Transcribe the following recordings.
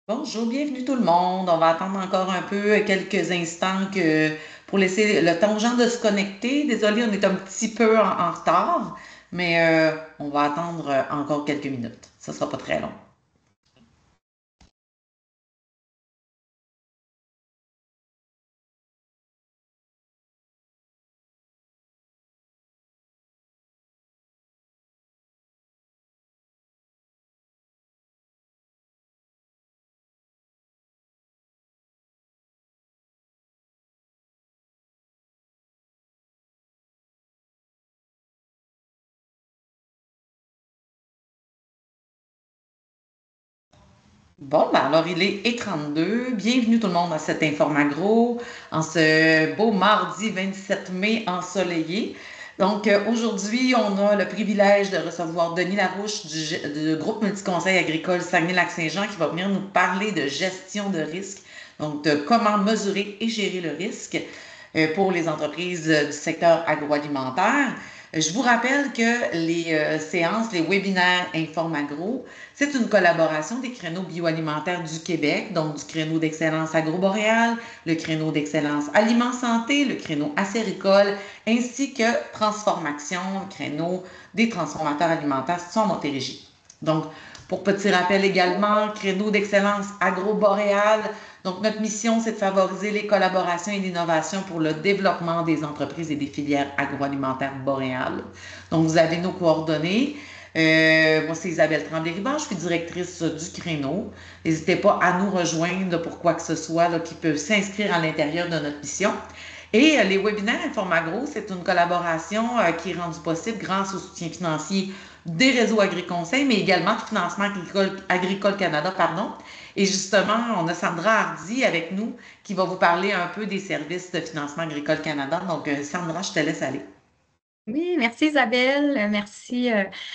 Bonjour, bienvenue tout le monde. On va attendre encore un peu, quelques instants pour laisser le temps aux gens de se connecter. Désolé, on est un petit peu en retard, mais on va attendre encore quelques minutes. Ça sera pas très long. Bon, ben alors il est et 32. Bienvenue tout le monde à cet Informagro en ce beau mardi 27 mai ensoleillé. Donc aujourd'hui, on a le privilège de recevoir Denis Larouche du groupe Multiconseil agricole Saguenay-Lac-Saint-Jean qui va venir nous parler de gestion de risque, donc de comment mesurer et gérer le risque pour les entreprises du secteur agroalimentaire. Je vous rappelle que les séances, les webinaires Informagro, c'est une collaboration des créneaux bioalimentaires du Québec, donc du créneau d'excellence agroboréal, le créneau d'excellence aliment santé, le créneau acéricole, ainsi que transformation, le créneau des transformateurs alimentaires situés en Montérégie. Donc, pour petit rappel également, créneau d'excellence agroboréal. Donc, notre mission, c'est de favoriser les collaborations et l'innovation pour le développement des entreprises et des filières agroalimentaires boréales. Donc, vous avez nos coordonnées. Moi, c'est Isabelle Tremblay-Ribard, je suis directrice du créneau. N'hésitez pas à nous rejoindre pour quoi que ce soit là, qui peut s'inscrire à l'intérieur de notre mission. Et les webinaires Informagro, c'est une collaboration qui est rendue possible grâce au soutien financier des réseaux agriconseils, mais également du financement agricole Canada, pardon. Et justement, on a Sandra Hardy avec nous qui va vous parler un peu des services de financement agricole Canada. Donc, Sandra, je te laisse aller. Oui, merci Isabelle. Merci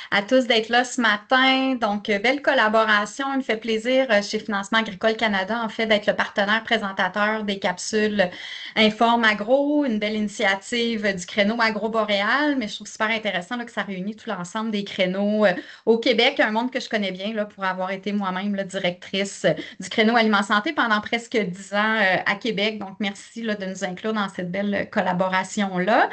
à tous d'être là ce matin. Donc, belle collaboration. Il me fait plaisir chez Financement Agricole Canada, en fait, d'être le partenaire présentateur des capsules Informe Agro, une belle initiative du créneau agro-boréal. Mais je trouve super intéressant là, que ça réunit tout l'ensemble des créneaux au Québec, un monde que je connais bien là, pour avoir été moi-même là, directrice du créneau Aliment Santé pendant presque 10 ans à Québec. Donc, merci là, de nous inclure dans cette belle collaboration-là.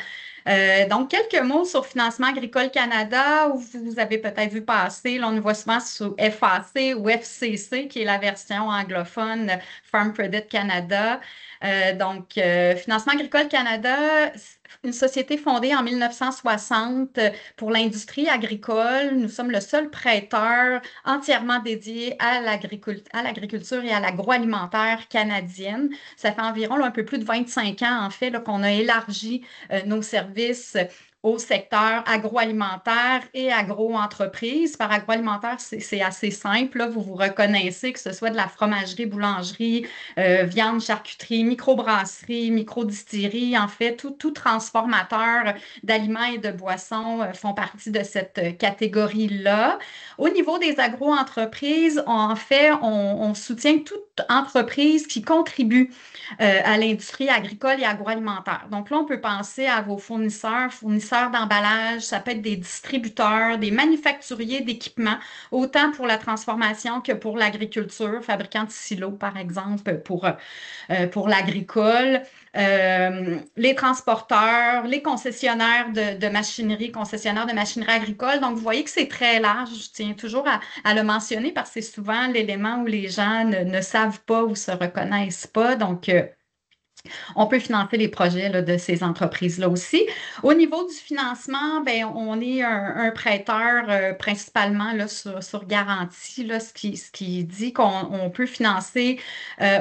Donc, quelques mots sur Financement Agricole Canada, où vous avez peut-être vu passer, là, on le voit souvent sous FAC ou FCC, qui est la version anglophone Farm Credit Canada. Financement Agricole Canada, une société fondée en 1960 pour l'industrie agricole. Nous sommes le seul prêteur entièrement dédié à l'agriculture et à l'agroalimentaire canadienne. Ça fait environ là, un peu plus de 25 ans, en fait, là, qu'on a élargi nos services au secteur agroalimentaire et agro-entreprise. Par agroalimentaire, c'est assez simple. Là. Vous vous reconnaissez que ce soit de la fromagerie, boulangerie, viande, charcuterie, microbrasserie, microdistillerie. En fait, tout transformateur d'aliments et de boissons font partie de cette catégorie-là. Au niveau des agro-entreprises, en fait, on soutient toute entreprise qui contribue à l'industrie agricole et agroalimentaire. Donc là, on peut penser à vos fournisseurs d'emballage, ça peut être des distributeurs, des manufacturiers d'équipements, autant pour la transformation que pour l'agriculture, fabricants de silos, par exemple, pour l'agricole. Les transporteurs, les concessionnaires de machinerie, concessionnaires de machinerie agricole. Donc, vous voyez que c'est très large. Je tiens toujours à le mentionner parce que c'est souvent l'élément où les gens ne savent pas ou se reconnaissent pas. Donc, on peut financer les projets là, de ces entreprises-là aussi. Au niveau du financement, ben, on est un prêteur principalement là, sur garantie, là, ce qui dit qu'on peut financer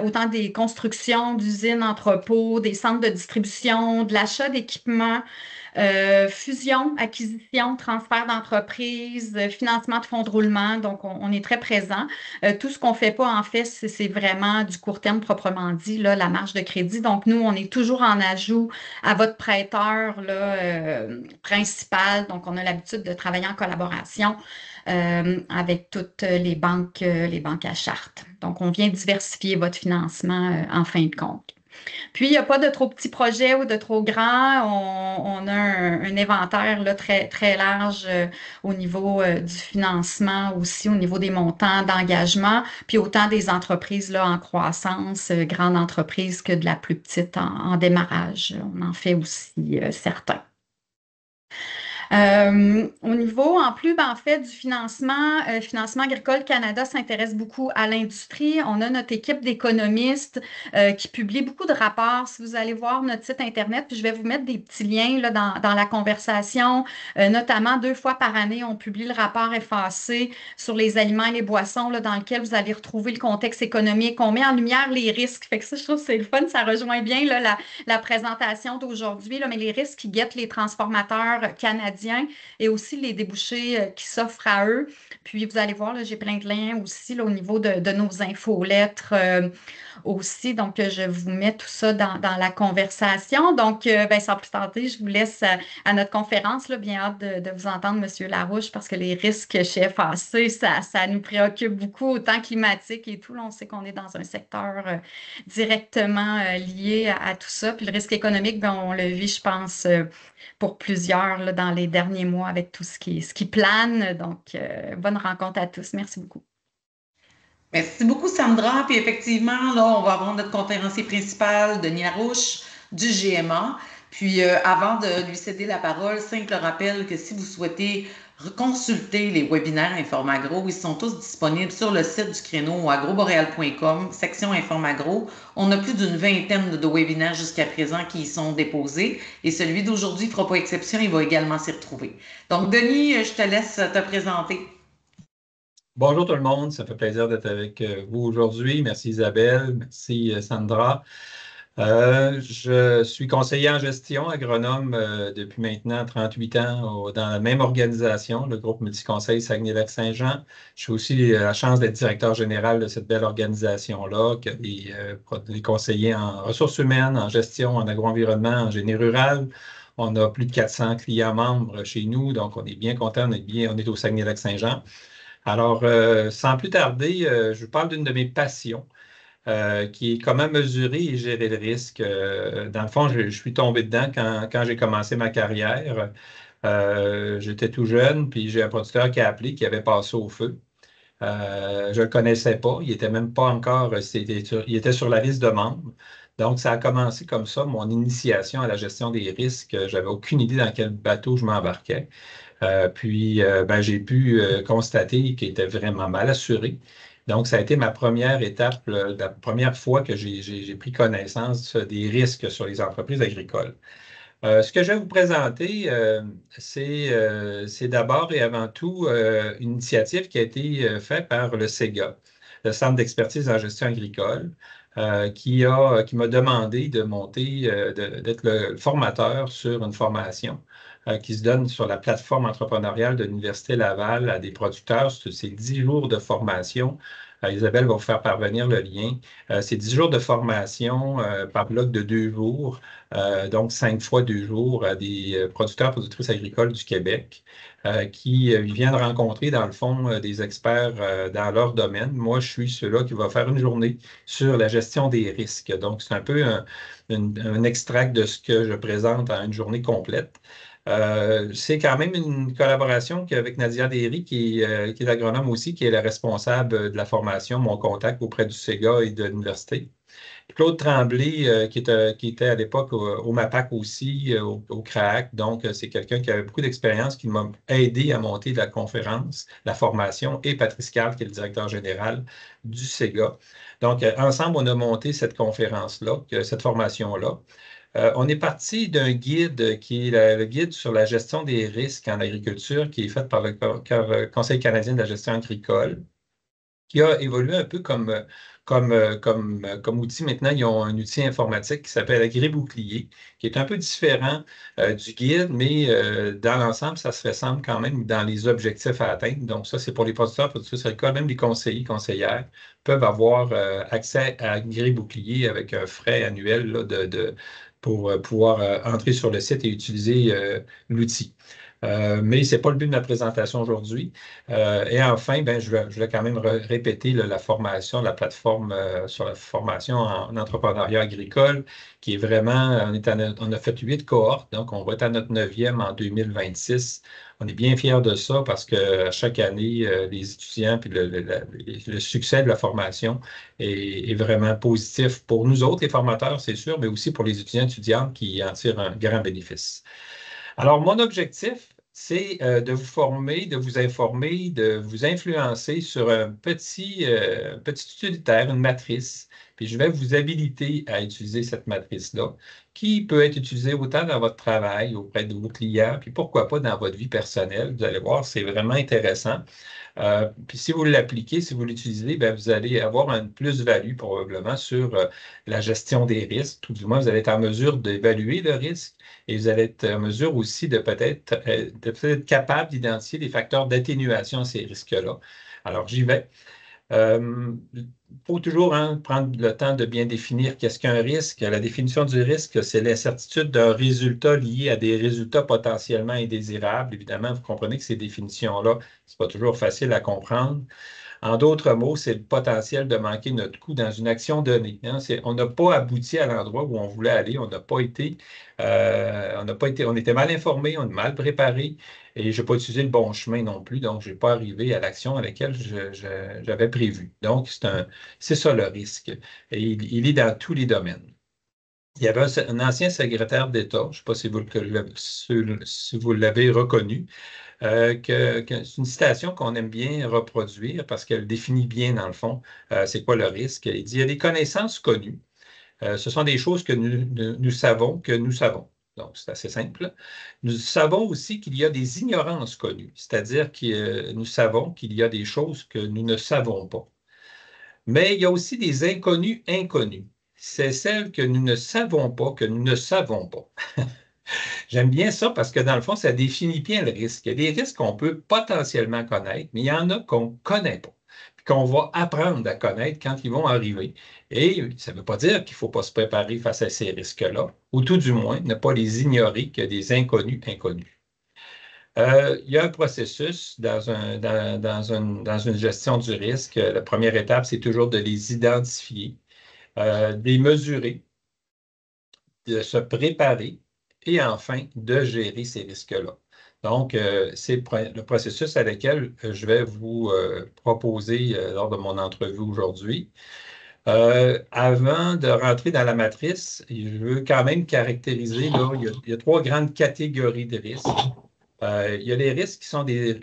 autant des constructions d'usines, entrepôts, des centres de distribution, de l'achat d'équipements, fusion, acquisition, transfert d'entreprise, financement de fonds de roulement. Donc, on est très présent. Tout ce qu'on ne fait pas, en fait, c'est vraiment du court terme proprement dit, là, la marge de crédit. Donc, nous, on est toujours en ajout à votre prêteur là, principal. Donc, on a l'habitude de travailler en collaboration avec toutes les banques à charte. Donc, on vient diversifier votre financement en fin de compte. Puis, il n'y a pas de trop petits projets ou de trop grands. On a un inventaire là, très, très large au niveau du financement, aussi au niveau des montants d'engagement, puis autant des entreprises là, en croissance, grandes entreprises, que de la plus petite en démarrage. On en fait aussi certains. Au niveau, en plus, ben, en fait, du financement, Financement Agricole Canada s'intéresse beaucoup à l'industrie. On a notre équipe d'économistes qui publie beaucoup de rapports. Si vous allez voir notre site Internet, puis je vais vous mettre des petits liens là, dans la conversation, notamment 2 fois par année, on publie le rapport FAC sur les aliments et les boissons, là, dans lequel vous allez retrouver le contexte économique. On met en lumière les risques. Fait que ça, je trouve que c'est le fun. Ça rejoint bien là, la présentation d'aujourd'hui, là, mais les risques qui guettent les transformateurs canadiens et aussi les débouchés qui s'offrent à eux. Puis vous allez voir, là, j'ai plein de liens aussi là, au niveau de nos infolettres aussi. Donc, je vous mets tout ça dans la conversation. Donc, ben, sans plus tarder, je vous laisse à notre conférence. Là, bien hâte de vous entendre, Monsieur Larouche, parce que les risques chez FAC, ça nous préoccupe beaucoup, autant climatique et tout. Là, on sait qu'on est dans un secteur directement lié à tout ça. Puis le risque économique, ben, on le vit, je pense, pour plusieurs là, dans les derniers mois avec tout ce qui plane. Donc, bonne rencontre à tous. Merci beaucoup. Merci beaucoup, Sandra. Puis effectivement, là, on va avoir notre conférencier principal, Denis Larouche, du GMA. Puis avant de lui céder la parole, simple rappel que si vous souhaitez consulter les webinaires Informagro, ils sont tous disponibles sur le site du créneau agroboreal.com, section Informagro. On a plus d'une vingtaine de webinaires jusqu'à présent qui y sont déposés et celui d'aujourd'hui ne fera pas exception, il va également s'y retrouver. Donc, Denis, je te laisse te présenter. Bonjour tout le monde, ça fait plaisir d'être avec vous aujourd'hui. Merci Isabelle, merci Sandra. Je suis conseiller en gestion agronome depuis maintenant 38 ans dans la même organisation, le groupe Multiconseil Saguenay-Lac-Saint-Jean. Je suis aussi la chance d'être directeur général de cette belle organisation-là, qui a des conseillers en ressources humaines, en gestion, en agro-environnement, en génie rural. On a plus de 400 clients membres chez nous, donc on est bien content, on est au Saguenay-Lac-Saint-Jean. Alors, sans plus tarder, je vous parle d'une de mes passions, qui est comment mesurer et gérer le risque. Dans le fond, je suis tombé dedans quand j'ai commencé ma carrière. J'étais tout jeune, puis j'ai un producteur qui a appelé, qui avait passé au feu. Je ne le connaissais pas, il n'était même pas encore, il était sur la liste de membres. Donc, ça a commencé comme ça, mon initiation à la gestion des risques. Je n'avais aucune idée dans quel bateau je m'embarquais. Puis, ben, j'ai pu constater qu'il était vraiment mal assuré. Donc, ça a été ma première étape, la première fois que j'ai pris connaissance des risques sur les entreprises agricoles. Ce que je vais vous présenter, c'est d'abord et avant tout une initiative qui a été faite par le CEGA, le Centre d'expertise en gestion agricole, qui m'a demandé de monter, d'être le formateur sur une formation qui se donne sur la plateforme entrepreneuriale de l'Université Laval à des producteurs. C'est 10 jours de formation. Isabelle va vous faire parvenir le lien. C'est 10 jours de formation par bloc de 2 jours, donc 5 fois 2 jours à des producteurs et productrices agricoles du Québec qui viennent rencontrer, dans le fond, des experts dans leur domaine. Moi, je suis celui-là qui va faire une journée sur la gestion des risques. Donc, c'est un peu un extract de ce que je présente en une journée complète. C'est quand même une collaboration avec Nadia Derry, qui est agronome aussi, qui est la responsable de la formation, mon contact auprès du CEGA et de l'université. Claude Tremblay, qui était à l'époque au MAPAC aussi, au CRAAC. Donc, c'est quelqu'un qui avait beaucoup d'expérience, qui m'a aidé à monter la conférence, la formation, et Patrice Carle, qui est le directeur général du CEGA. Donc, ensemble, on a monté cette conférence-là, cette formation-là. On est parti d'un guide qui est le guide sur la gestion des risques en agriculture, qui est fait par le Conseil canadien de la gestion agricole, qui a évolué un peu comme outil. Maintenant, ils ont un outil informatique qui s'appelle Agribouclier, qui est un peu différent du guide, mais dans l'ensemble, ça se ressemble quand même dans les objectifs à atteindre. Donc, ça, c'est pour les producteurs, productrices agricoles, même les conseillers, conseillères peuvent avoir accès à Agribouclier avec un frais annuel là, pour pouvoir entrer sur le site et utiliser l'outil. Mais ce n'est pas le but de ma présentation aujourd'hui. Et enfin, ben, je vais quand même répéter là, la formation, la plateforme sur la formation en entrepreneuriat agricole, qui est vraiment, on a fait 8 cohortes, donc on va être à notre 9e en 2026. On est bien fiers de ça parce que chaque année, les étudiants puis le succès de la formation est vraiment positif pour nous autres, les formateurs, c'est sûr, mais aussi pour les étudiantes qui en tirent un grand bénéfice. Alors, mon objectif, c'est de vous former, de vous informer, de vous influencer sur un petit utilitaire, une matrice. Puis je vais vous habiliter à utiliser cette matrice-là, qui peut être utilisée autant dans votre travail, auprès de vos clients, puis pourquoi pas dans votre vie personnelle. Vous allez voir, c'est vraiment intéressant. Puis si vous l'appliquez, si vous l'utilisez, ben, vous allez avoir une plus-value probablement sur la gestion des risques. Tout du moins, vous allez être en mesure d'évaluer le risque et vous allez être en mesure aussi de peut-être être capable d'identifier des facteurs d'atténuation à ces risques-là. Alors, j'y vais. Il faut toujours prendre le temps de bien définir qu'est-ce qu'un risque. La définition du risque, c'est l'incertitude d'un résultat lié à des résultats potentiellement indésirables. Évidemment, vous comprenez que ces définitions-là, ce n'est pas toujours facile à comprendre. En d'autres mots, c'est le potentiel de manquer notre coup dans une action donnée. On n'a pas abouti à l'endroit où on voulait aller, on était mal informé, on est mal préparé et je n'ai pas utilisé le bon chemin non plus, donc je n'ai pas arrivé à l'action à laquelle j'avais prévu. Donc, c'est ça le risque. Et il est dans tous les domaines. Il y avait un ancien secrétaire d'État, je ne sais pas si vous l'avez reconnu, c'est une citation qu'on aime bien reproduire parce qu'elle définit bien, dans le fond, c'est quoi le risque. Il dit, il y a des connaissances connues. Ce sont des choses que nous savons que nous savons. Donc, c'est assez simple. Nous savons aussi qu'il y a des ignorances connues, c'est-à-dire que nous savons qu'il y a des choses que nous ne savons pas. Mais il y a aussi des inconnus inconnus. C'est celles que nous ne savons pas que nous ne savons pas. J'aime bien ça parce que dans le fond, ça définit bien le risque. Il y a des risques qu'on peut potentiellement connaître, mais il y en a qu'on ne connaît pas, puis qu'on va apprendre à connaître quand ils vont arriver. Et ça ne veut pas dire qu'il ne faut pas se préparer face à ces risques-là, ou tout du moins ne pas les ignorer qu'il y a des inconnus inconnus. Il y a un processus dans une gestion du risque. La première étape, c'est toujours de les identifier, de les mesurer, de se préparer et enfin de gérer ces risques-là. Donc, c'est le processus à lequel je vais vous proposer lors de mon entrevue aujourd'hui. Avant de rentrer dans la matrice, je veux quand même caractériser, là, il y a 3 grandes catégories de risques. Il y a les risques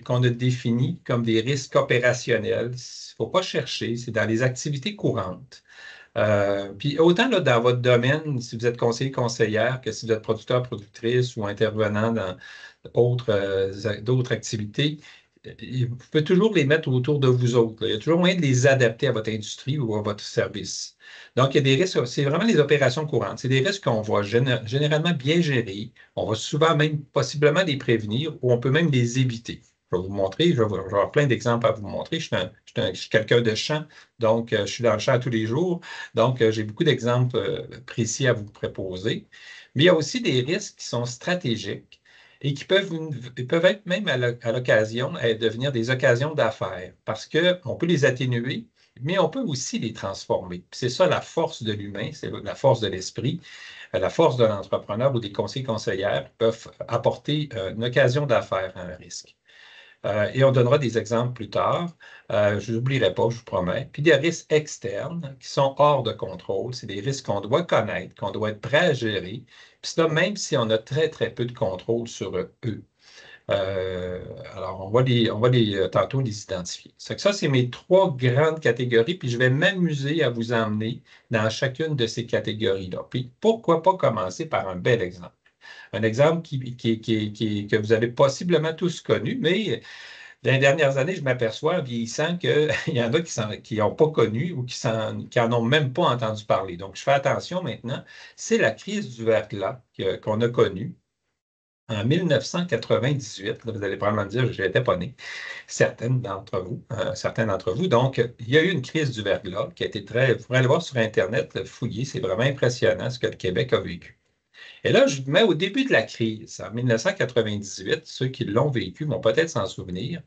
qu'on a définis comme des risques opérationnels. Il ne faut pas chercher, c'est dans les activités courantes. Puis autant là, dans votre domaine, si vous êtes conseiller, conseillère, que si vous êtes producteur, productrice ou intervenant dans d'autres activités, vous pouvez toujours les mettre autour de vous autres. Là. Il y a toujours moyen de les adapter à votre industrie ou à votre service. Donc, il y a des risques, c'est vraiment les opérations courantes. C'est des risques qu'on va généralement bien gérer. On va souvent même possiblement les prévenir ou on peut même les éviter. Je vais vous montrer, je vais avoir plein d'exemples à vous montrer. Je suis quelqu'un de champ, donc je suis dans le champ tous les jours. Donc, j'ai beaucoup d'exemples précis à vous proposer. Mais il y a aussi des risques qui sont stratégiques et qui peuvent être même à l'occasion devenir des occasions d'affaires parce qu'on peut les atténuer, mais on peut aussi les transformer. C'est ça la force de l'humain, c'est la force de l'esprit, la force de l'entrepreneur ou des conseillers conseillères peuvent apporter une occasion d'affaires à un risque. Et on donnera des exemples plus tard. Je n'oublierai pas, je vous promets. Puis des risques externes qui sont hors de contrôle. C'est des risques qu'on doit connaître, qu'on doit être prêt à gérer. Puis ça, même si on a très, très peu de contrôle sur eux. Alors, on va tantôt les identifier. Ça, c'est mes 3 grandes catégories, puis je vais m'amuser à vous emmener dans chacune de ces catégories-là. Puis, pourquoi pas commencer par un bel exemple? Un exemple que vous avez possiblement tous connu, mais dans les dernières années, je m'aperçois en vieillissant qu'il y en a qui n'ont pas connu ou qui n'en ont même pas entendu parler. Donc, je fais attention maintenant. C'est la crise du verglas qu'on a connue en 1998. Là, vous allez probablement me dire, je n'étais pas né. Certains d'entre vous. Donc, il y a eu une crise du verglas qui a été vous pourrez aller voir sur Internet, fouiller, c'est vraiment impressionnant ce que le Québec a vécu. Et là, je mets au début de la crise, en 1998, ceux qui l'ont vécu vont peut-être s'en souvenir,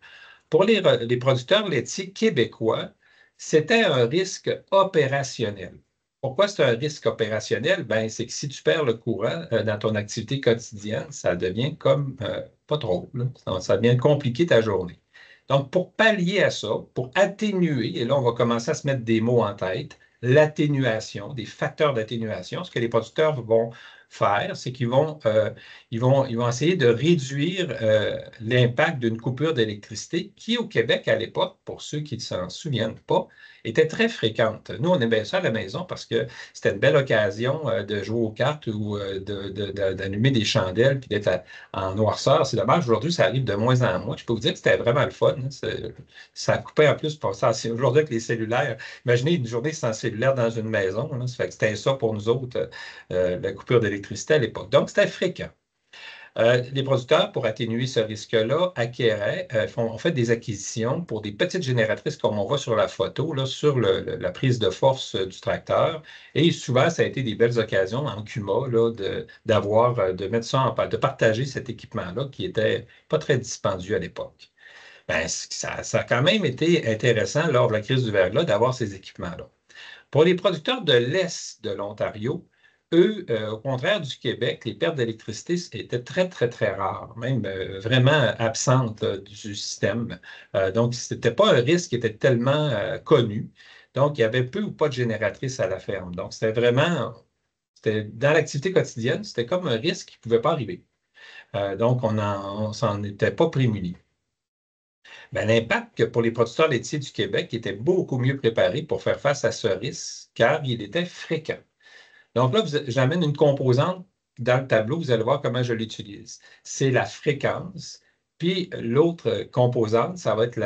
pour les producteurs laitiers québécois, c'était un risque opérationnel. Pourquoi c'est un risque opérationnel? Ben, c'est que si tu perds le courant dans ton activité quotidienne, ça devient comme pas trop, là. Ça devient compliqué ta journée. Donc, pour pallier à ça, pour atténuer, et là, on va commencer à se mettre des mots en tête, l'atténuation, des facteurs d'atténuation, ce que les producteurs vont faire, c'est qu'ils vont essayer de réduire l'impact d'une coupure d'électricité qui, au Québec, à l'époque, pour ceux qui ne s'en souviennent pas, était très fréquente. Nous, on aimait ça à la maison parce que c'était une belle occasion de jouer aux cartes ou d'allumer des chandelles puis d'être en noirceur. C'est dommage, aujourd'hui, ça arrive de moins en moins. Je peux vous dire que c'était vraiment le fun, hein. Ça coupait en plus pour ça. Aujourd'hui, avec les cellulaires, imaginez une journée sans cellulaire dans une maison, là. Ça fait que c'était ça pour nous autres, la coupure d'électricité à l'époque. Donc, c'était fréquent. Les producteurs, pour atténuer ce risque-là, ont fait des acquisitions pour des petites génératrices, comme on voit sur la photo, là, sur la prise de force du tracteur. Et souvent, ça a été des belles occasions en CUMA là, de mettre ça de partager cet équipement-là qui était pas très dispendieux à l'époque. Ben, ça a quand même été intéressant lors de la crise du verglas d'avoir ces équipements-là. Pour les producteurs de l'Est de l'Ontario, eux, au contraire du Québec, les pertes d'électricité étaient très, très, très rares, même vraiment absentes du système. Donc, ce n'était pas un risque qui était tellement connu. Donc, il y avait peu ou pas de génératrices à la ferme. Donc, dans l'activité quotidienne, c'était comme un risque qui ne pouvait pas arriver. Donc, on s'en était pas prémunis. Ben, l'impact pour les producteurs laitiers du Québec était beaucoup mieux préparé pour faire face à ce risque, car il était fréquent. Donc là, j'amène une composante dans le tableau, vous allez voir comment je l'utilise. C'est la fréquence, puis l'autre composante, ça va être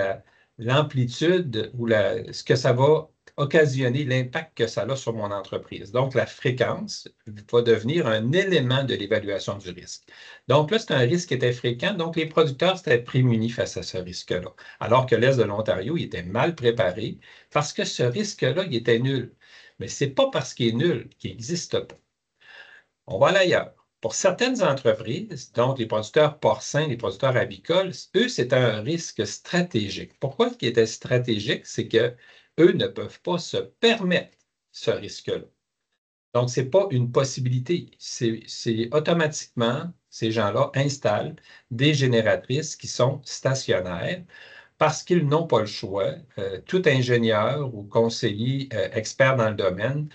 l'amplitude ou ce que ça va occasionner, l'impact que ça a sur mon entreprise. Donc, la fréquence va devenir un élément de l'évaluation du risque. Donc là, c'est un risque qui était fréquent, donc les producteurs étaient prémunis face à ce risque-là. Alors que l'Est de l'Ontario, il était mal préparé parce que ce risque-là, il était nul. Mais ce n'est pas parce qu'il est nul qu'il n'existe pas. On va aller ailleurs. Pour certaines entreprises, donc les producteurs porcins, les producteurs avicoles, eux, c'est un risque stratégique. Pourquoi il était stratégique? C'est qu'eux ne peuvent pas se permettre ce risque-là. Donc, ce n'est pas une possibilité. C'est automatiquement, ces gens-là installent des génératrices qui sont stationnaires parce qu'ils n'ont pas le choix. Tout ingénieur ou conseiller expert dans le domaine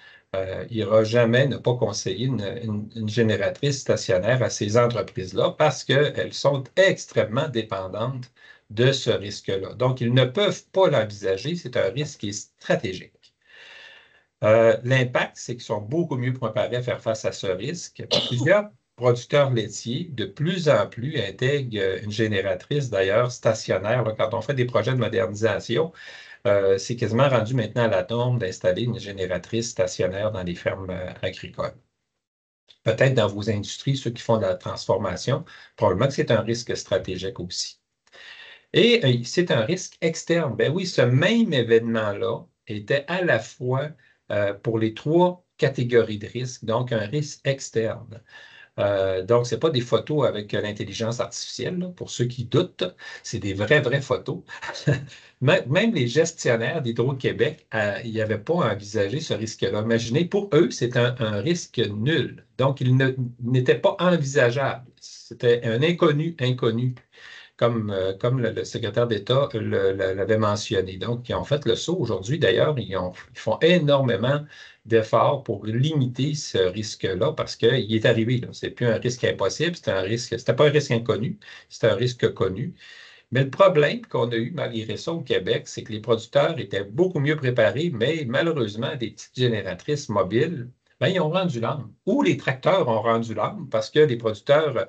n'ira jamais ne pas conseiller une génératrice stationnaire à ces entreprises-là parce qu'elles sont extrêmement dépendantes de ce risque-là. Donc, ils ne peuvent pas l'envisager. C'est un risque qui est stratégique. L'impact, c'est qu'ils sont beaucoup mieux préparés à faire face à ce risque. Plusieurs producteurs laitiers, de plus en plus, intègrent une génératrice, d'ailleurs, stationnaire. Là, quand on fait des projets de modernisation, c'est quasiment rendu maintenant à la norme d'installer une génératrice stationnaire dans les fermes agricoles. Peut-être dans vos industries, ceux qui font de la transformation, probablement que c'est un risque stratégique aussi. Et c'est un risque externe. Ben oui, ce même événement-là était à la fois pour les trois catégories de risques, donc un risque externe. Donc, ce n'est pas des photos avec l'intelligence artificielle, là, pour ceux qui doutent, c'est des vraies photos. Même les gestionnaires d'Hydro-Québec, ils n'avaient pas envisagé ce risque-là. Imaginez, pour eux, c'est un risque nul. Donc, il n'était pas envisageable. C'était un inconnu, comme le secrétaire d'État l'avait mentionné. Donc, ils ont fait le saut aujourd'hui. D'ailleurs, ils font énormément d'efforts pour limiter ce risque-là parce qu'il est arrivé. Ce n'est plus un risque impossible, c'était pas un risque inconnu, c'était un risque connu. Mais le problème qu'on a eu malgré ça au Québec, c'est que les producteurs étaient beaucoup mieux préparés, mais malheureusement, des petites génératrices mobiles, ben, ils ont rendu l'âme. Ou les tracteurs ont rendu l'âme parce que les producteurs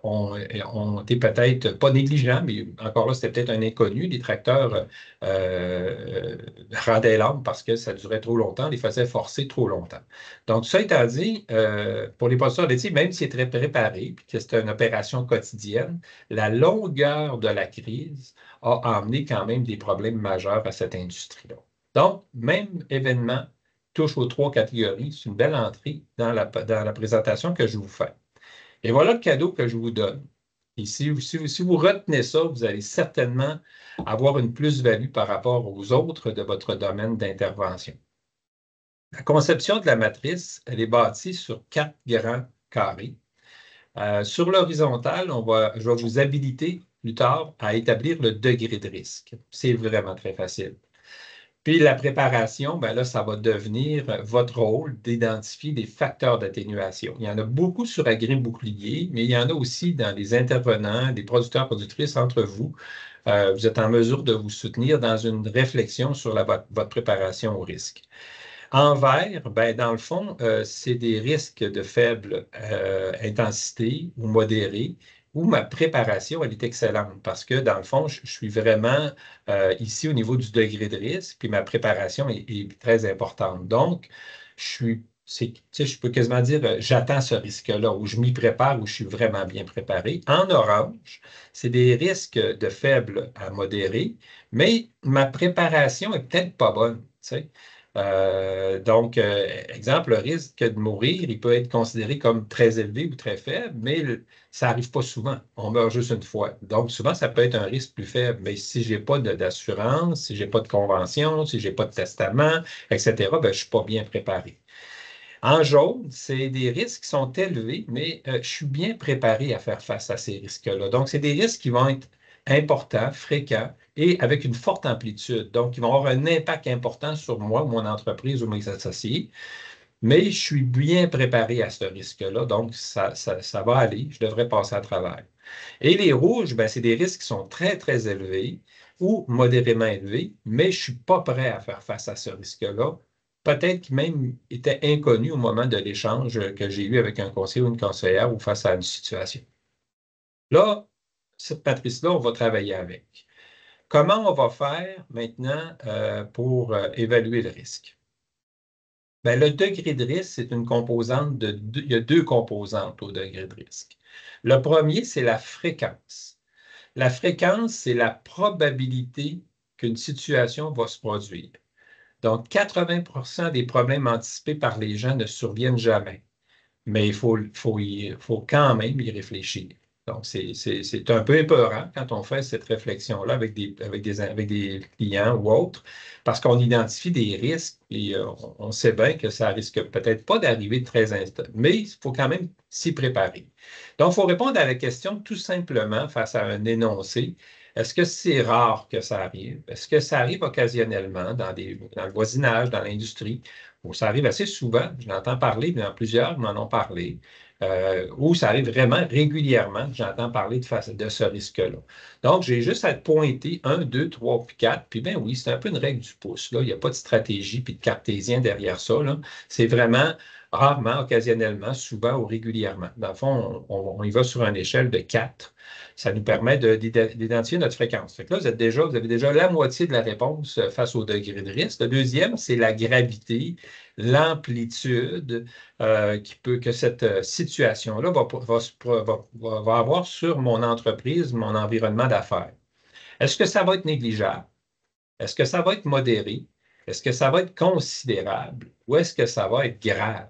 ont été peut-être pas négligents, mais encore là, c'était peut-être un inconnu. Les tracteurs rendaient l'âme parce que ça durait trop longtemps, les faisaient forcer trop longtemps. Donc, ça étant dit, pour les producteurs laitiers, même s'ils étaient préparés, puis que c'était une opération quotidienne, la longueur de la crise a amené quand même des problèmes majeurs à cette industrie-là. Donc, même événement, touche aux 3 catégories. C'est une belle entrée dans la présentation que je vous fais. Et voilà le cadeau que je vous donne. Et si vous retenez ça, vous allez certainement avoir une plus-value par rapport aux autres de votre domaine d'intervention. La conception de la matrice, elle est bâtie sur 4 grands carrés. Sur l'horizontale, je vais vous habiliter plus tard à établir le degré de risque. C'est vraiment très facile. Puis la préparation, ben là, ça va devenir votre rôle d'identifier des facteurs d'atténuation. Il y en a beaucoup sur Agri-Bouclier, mais il y en a aussi dans les intervenants, les producteurs, productrices entre vous. Vous êtes en mesure de vous soutenir dans une réflexion sur votre préparation au risque. En vert, ben, dans le fond, c'est des risques de faible intensité ou modérés, où ma préparation, elle est excellente parce que, dans le fond, je suis vraiment ici au niveau du degré de risque, puis ma préparation est très importante. Donc, je peux quasiment dire, j'attends ce risque-là, ou je m'y prépare, ou je suis vraiment bien préparé. En orange, c'est des risques de faible à modéré, mais ma préparation est peut-être pas bonne, tu sais. Donc, exemple, le risque de mourir, il peut être considéré comme très élevé ou très faible, mais ça n'arrive pas souvent. On meurt juste une fois. Donc, souvent, ça peut être un risque plus faible. Mais si je n'ai pas d'assurance, si je n'ai pas de convention, si je n'ai pas de testament, etc., ben, je ne suis pas bien préparé. En jaune, c'est des risques qui sont élevés, mais je suis bien préparé à faire face à ces risques-là. Donc, c'est des risques qui vont être importants, fréquents et avec une forte amplitude. Donc, ils vont avoir un impact important sur moi, mon entreprise ou mes associés. Mais je suis bien préparé à ce risque-là, donc ça va aller, je devrais passer à travers. Et les rouges, ben, c'est des risques qui sont très, très élevés ou modérément élevés, mais je ne suis pas prêt à faire face à ce risque-là. Peut-être qu'il même était inconnu au moment de l'échange que j'ai eu avec un conseiller ou une conseillère ou face à une situation. Là, cette matrice-là, on va travailler avec. Comment on va faire maintenant pour évaluer le risque? Bien, le degré de risque, c'est une composante il y a 2 composantes au degré de risque. Le premier, c'est la fréquence. La fréquence, c'est la probabilité qu'une situation va se produire. Donc, 80% des problèmes anticipés par les gens ne surviennent jamais, mais il faut quand même y réfléchir. Donc, c'est un peu épeurant quand on fait cette réflexion-là avec des clients ou autres, parce qu'on identifie des risques et on sait bien que ça risque peut-être pas d'arriver très instant, mais il faut quand même s'y préparer. Donc, il faut répondre à la question tout simplement face à un énoncé. Est-ce que c'est rare que ça arrive? Est-ce que ça arrive occasionnellement dans le voisinage, dans l'industrie? Ou ça arrive assez souvent, je l'entends parler, dans plusieurs m'en ont parlé. Ou ça arrive vraiment régulièrement, j'entends parler de ce risque-là. Donc, j'ai juste à te pointer 1, 2, 3, puis 4, puis bien oui, c'est un peu une règle du pouce. Là. Il n'y a pas de stratégie puis de cartésien derrière ça. C'est vraiment rarement, occasionnellement, souvent ou régulièrement. Dans le fond, on y va sur une échelle de 4. Ça nous permet d'identifier notre fréquence. Fait que là, vous avez déjà la moitié de la réponse face au degré de risque. Le deuxième, c'est la gravité, l'amplitude que cette situation-là va avoir sur mon entreprise, mon environnement d'affaires. Est-ce que ça va être négligeable? Est-ce que ça va être modéré? Est-ce que ça va être considérable? Ou est-ce que ça va être grave?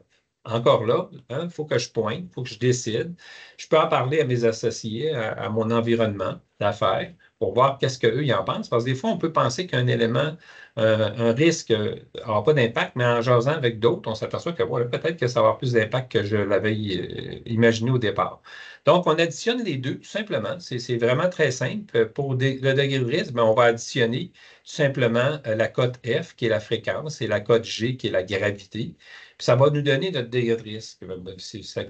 Encore là, il faut que je pointe, il faut que je décide. Je peux en parler à mes associés, à mon environnement d'affaires, pour voir qu'est-ce qu'eux y en pensent. Parce que des fois, on peut penser qu'un élément, un risque n'aura pas d'impact, mais en jasant avec d'autres, on s'aperçoit que voilà, peut-être que ça va avoir plus d'impact que je l'avais imaginé au départ. Donc, on additionne les deux, tout simplement. C'est vraiment très simple. Pour le degré de risque, on va additionner tout simplement la cote F, qui est la fréquence, et la cote G, qui est la gravité. Puis ça va nous donner notre degré de risque.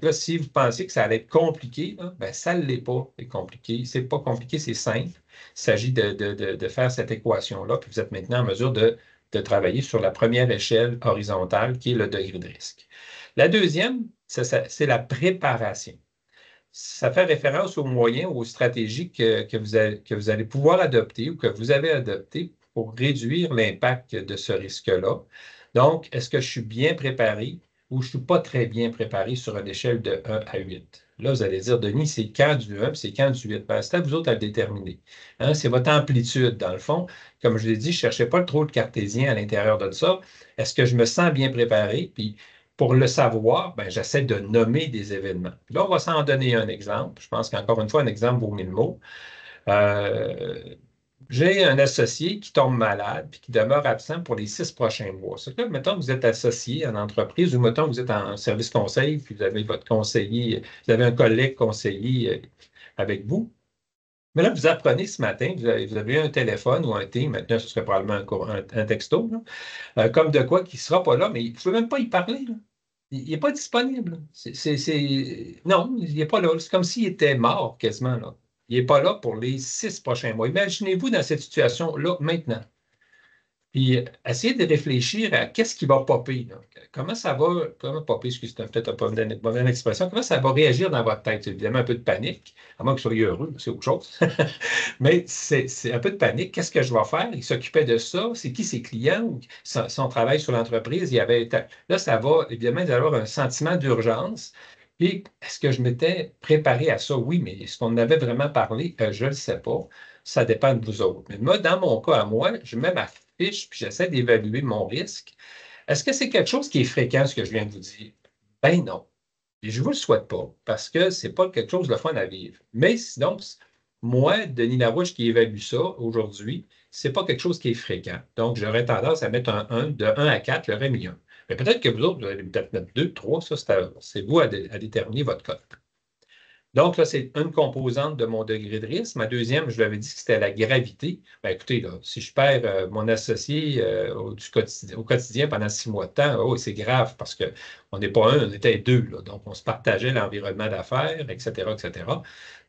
Là, si vous pensez que ça allait être compliqué, là, ça ne l'est pas. C'est compliqué. C'est pas compliqué, c'est simple. Il s'agit de faire cette équation-là, puis vous êtes maintenant en mesure de travailler sur la première échelle horizontale, qui est le degré de risque. La deuxième, c'est la préparation. Ça fait référence aux moyens ou aux stratégies que vous allez pouvoir adopter ou que vous avez adopté pour réduire l'impact de ce risque-là. Donc, est-ce que je suis bien préparé ou je ne suis pas très bien préparé sur une échelle de 1 à 8? Là, vous allez dire, Denis, c'est quand du 1 puis c'est quand du 8? Ben, c'est à vous autres à le déterminer. Hein, c'est votre amplitude, dans le fond. Comme je l'ai dit, je ne cherchais pas trop le cartésien à l'intérieur de ça. Est-ce que je me sens bien préparé? Puis, pour le savoir, ben, j'essaie de nommer des événements. Là, on va s'en donner un exemple. Je pense qu'encore une fois, un exemple vaut 1000 mots. J'ai un associé qui tombe malade puis qui demeure absent pour les 6 prochains mois. C'est que là, mettons que vous êtes associé en entreprise ou mettons que vous êtes en service conseil puis vous avez votre conseiller, vous avez un collègue conseiller avec vous. Mais là, vous apprenez ce matin, vous avez un téléphone ou un Teams, maintenant ce serait probablement un texto, là, comme de quoi qui ne sera pas là, mais il ne faut même pas y parler, là. Il n'est pas disponible. Non, il n'est pas là. C'est comme s'il était mort quasiment, là. Il n'est pas là pour les 6 prochains mois. Imaginez-vous dans cette situation-là maintenant. Puis essayez de réfléchir à qu'est-ce qui va popper, là. Comment ça va, comment popper, excusez-moi, peut-être pas une bonne expression, comment ça va réagir dans votre tête? C'est évidemment un peu de panique, à moins que vous soyez heureux, c'est autre chose. Mais c'est un peu de panique. Qu'est-ce que je vais faire? Il s'occupait de ça. C'est qui ses clients? Son travail sur l'entreprise, il y avait. Là, ça va, évidemment, il va y avoir un sentiment d'urgence. Puis, est-ce que je m'étais préparé à ça? Oui, mais est-ce qu'on avait vraiment parlé? Je ne le sais pas. Ça dépend de vous autres. Mais moi, dans mon cas à moi, je mets ma fiche puis j'essaie d'évaluer mon risque. Est-ce que c'est quelque chose qui est fréquent, ce que je viens de vous dire? Ben non. Et je ne vous le souhaite pas parce que ce n'est pas quelque chose de fun à vivre. Mais sinon, moi, Denis Larouche qui évalue ça aujourd'hui, ce n'est pas quelque chose qui est fréquent. Donc, j'aurais tendance à mettre un 1, de 1 à 4, j'aurais mis 1. Mais peut-être que vous autres, vous allez peut-être mettre 2, 3, ça, c'est vous à déterminer votre code. Donc, là, c'est une composante de mon degré de risque. Ma deuxième, je lui avais dit que c'était la gravité. Bien, écoutez, là, si je perds mon associé au quotidien pendant 6 mois de temps, oh, c'est grave parce qu'on n'est pas un, on était deux. Là. Donc, on se partageait l'environnement d'affaires, etc., etc.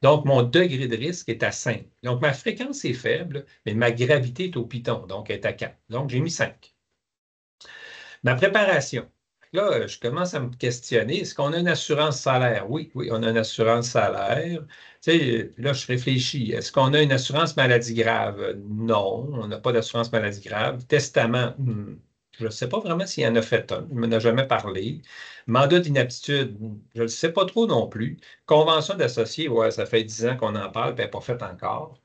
Donc, mon degré de risque est à 5. Donc, ma fréquence est faible, mais ma gravité est au piton, donc elle est à 4. Donc, j'ai mis 5. Ma préparation. Là, je commence à me questionner, est-ce qu'on a une assurance salaire? Oui, oui, on a une assurance salaire. Tu sais, là, je réfléchis. Est-ce qu'on a une assurance maladie grave? Non, on n'a pas d'assurance maladie grave. Testament, je ne sais pas vraiment s'il y en a fait un. Il ne m'en a jamais parlé. Mandat d'inaptitude, je ne sais pas trop non plus. Convention d'associé, ouais, ça fait 10 ans qu'on en parle, puis elle n'est pas faite encore.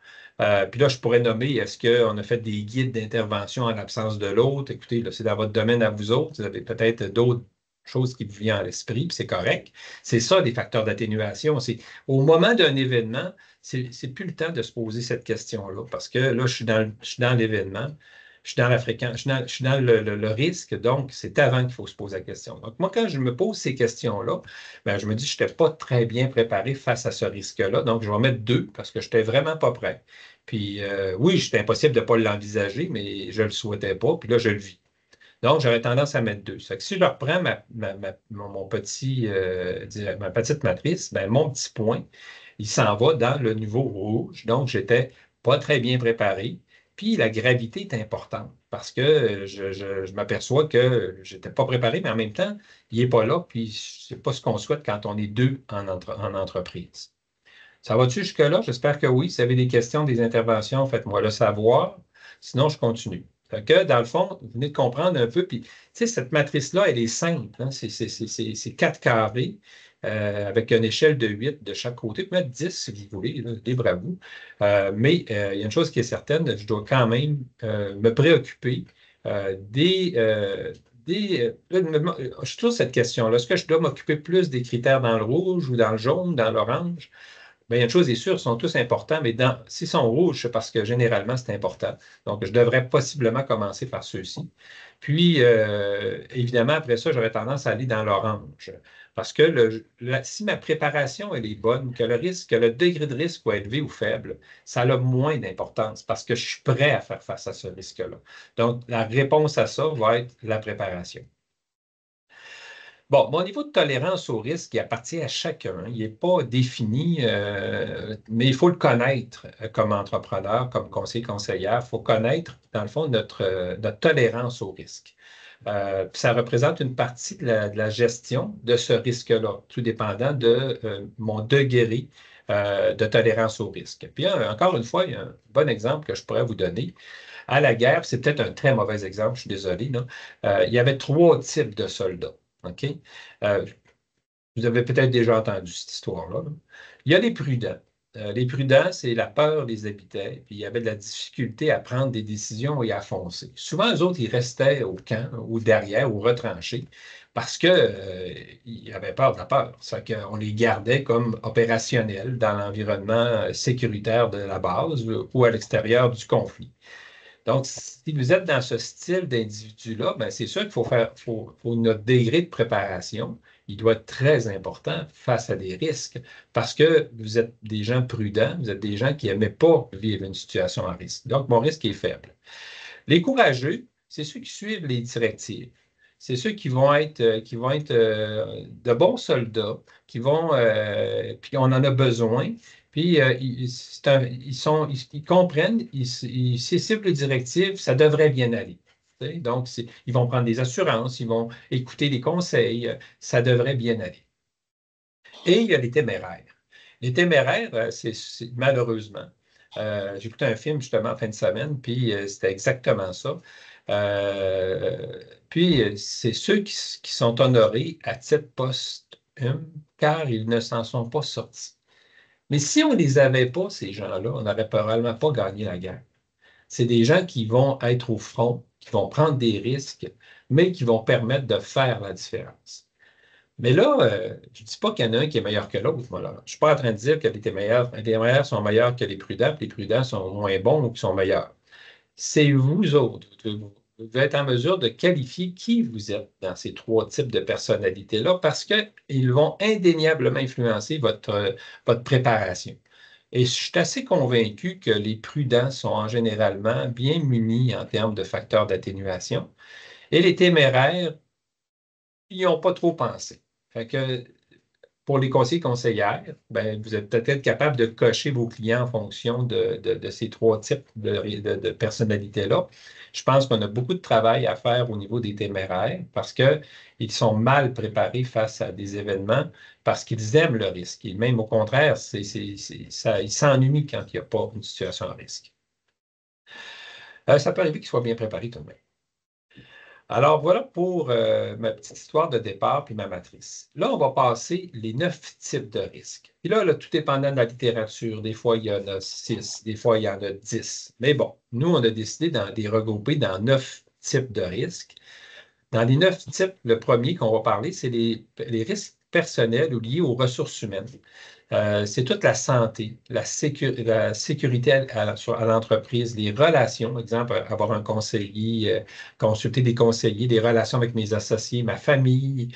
Puis là, je pourrais nommer, est-ce qu'on a fait des guides d'intervention en l'absence de l'autre? Écoutez, là, c'est dans votre domaine à vous autres. Vous avez peut-être d'autres choses qui vous viennent à l'esprit, puis c'est correct. C'est ça, des facteurs d'atténuation. C'est au moment d'un événement, c'est plus le temps de se poser cette question-là, parce que là, je suis dans l'événement, je suis dans la fréquence, je suis dans le risque, donc c'est avant qu'il faut se poser la question. Donc, moi, quand je me pose ces questions-là, ben, je me dis que je n'étais pas très bien préparé face à ce risque-là, donc je vais mettre 2 parce que je n'étais vraiment pas prêt. Puis oui, c'était impossible de ne pas l'envisager, mais je ne le souhaitais pas, puis là, je le vis. Donc, j'aurais tendance à mettre 2. Ça fait que si je reprends ma petite matrice, ben, mon petit point, il s'en va dans le niveau rouge. Donc, j'étais pas très bien préparé. Puis, la gravité est importante parce que je m'aperçois que je n'étais pas préparé, mais en même temps, il n'est pas là. Puis, ce n'est pas ce qu'on souhaite quand on est deux en entreprise. Ça va-tu jusque-là? J'espère que oui. Si vous avez des questions, des interventions, faites-moi le savoir. Sinon, je continue. Fait que, dans le fond, vous venez de comprendre un peu. Puis, tu sais, cette matrice-là, elle est simple. Hein? C'est 4 carrés avec une échelle de 8 de chaque côté. Vous pouvez mettre 10 si vous voulez, là, libre à vous. Mais il y a une chose qui est certaine, je dois quand même me préoccuper je suis toujours cette question-là. Est-ce que je dois m'occuper plus des critères dans le rouge ou dans le jaune, dans l'orange? Bien, il y a une chose est sûre, ils sont tous importants, mais s'ils sont rouges, c'est parce que généralement, c'est important. Donc, je devrais possiblement commencer par ceux-ci. Puis, évidemment, après ça, j'aurais tendance à aller dans l'orange. Parce que si ma préparation elle est bonne, que le degré de risque soit élevé ou faible, ça a moins d'importance parce que je suis prêt à faire face à ce risque-là. Donc, la réponse à ça va être la préparation. Bon, mon niveau de tolérance au risque, il appartient à chacun. Il n'est pas défini, mais il faut le connaître comme entrepreneur, comme conseillère. Il faut connaître, dans le fond, notre tolérance au risque. Ça représente une partie de la gestion de ce risque-là, tout dépendant de mon degré de tolérance au risque. Puis, encore une fois, il y a un bon exemple que je pourrais vous donner. À la guerre, c'est peut-être un très mauvais exemple, je suis désolé, là, il y avait 3 types de soldats. OK? Vous avez peut-être déjà entendu cette histoire-là. Il y a les prudents. Les prudents, c'est la peur les habitait, puis il y avait de la difficulté à prendre des décisions et à foncer. Souvent, eux autres, ils restaient au camp, ou derrière, ou retranchés, parce qu'ils avaient peur de la peur. C'est qu'on les gardait comme opérationnels dans l'environnement sécuritaire de la base ou à l'extérieur du conflit. Donc, si vous êtes dans ce style d'individu-là, ben, c'est sûr qu'il faut notre degré de préparation, il doit être très important face à des risques parce que vous êtes des gens prudents, vous êtes des gens qui n'aimaient pas vivre une situation à risque. Donc, mon risque est faible. Les courageux, c'est ceux qui suivent les directives. C'est ceux qui vont être de bons soldats, puis on en a besoin, puis ils comprennent, ils suivent les directives, ça devrait bien aller. Donc, ils vont prendre des assurances, ils vont écouter les conseils, ça devrait bien aller. Et il y a les téméraires. Les téméraires, c'est malheureusement, j'ai écouté un film justement en fin de semaine, puis c'était exactement ça. Puis c'est ceux qui sont honorés à titre posthume, car ils ne s'en sont pas sortis. Mais si on ne les avait pas, ces gens-là, on n'aurait probablement pas gagné la guerre. C'est des gens qui vont être au front, qui vont prendre des risques, mais qui vont permettre de faire la différence. Mais là, je ne dis pas qu'il y en a un qui est meilleur que l'autre. Voilà. Je ne suis pas en train de dire que les téméraires sont meilleurs que les prudents, puis les prudents sont moins bons ou qui sont meilleurs. C'est vous autres. Vous devez être en mesure de qualifier qui vous êtes dans ces trois types de personnalités-là parce qu'ils vont indéniablement influencer votre préparation. Et je suis assez convaincu que les prudents sont généralement bien munis en termes de facteurs d'atténuation. Et les téméraires, ils n'y ont pas trop pensé. Fait que pour les conseillers conseillères, ben, vous êtes peut-être capable de cocher vos clients en fonction de ces trois types de personnalités-là. Je pense qu'on a beaucoup de travail à faire au niveau des téméraires parce qu'ils sont mal préparés face à des événements, parce qu'ils aiment le risque. Et même au contraire, ils s'ennuient quand il n'y a pas une situation à risque. Ça peut arriver qu'ils soient bien préparés tout de même. Alors, voilà pour ma petite histoire de départ puis ma matrice. Là, on va passer les 9 types de risques. Puis là, tout dépendant de la littérature, des fois, il y en a 6, des fois, il y en a 10. Mais bon, nous, on a décidé de les regrouper dans 9 types de risques. Dans les 9 types, le premier qu'on va parler, c'est les risques personnels ou liés aux ressources humaines. C'est toute la santé, la sécurité à l'entreprise, les relations, exemple, avoir un conseiller, consulter des conseillers, des relations avec mes associés, ma famille,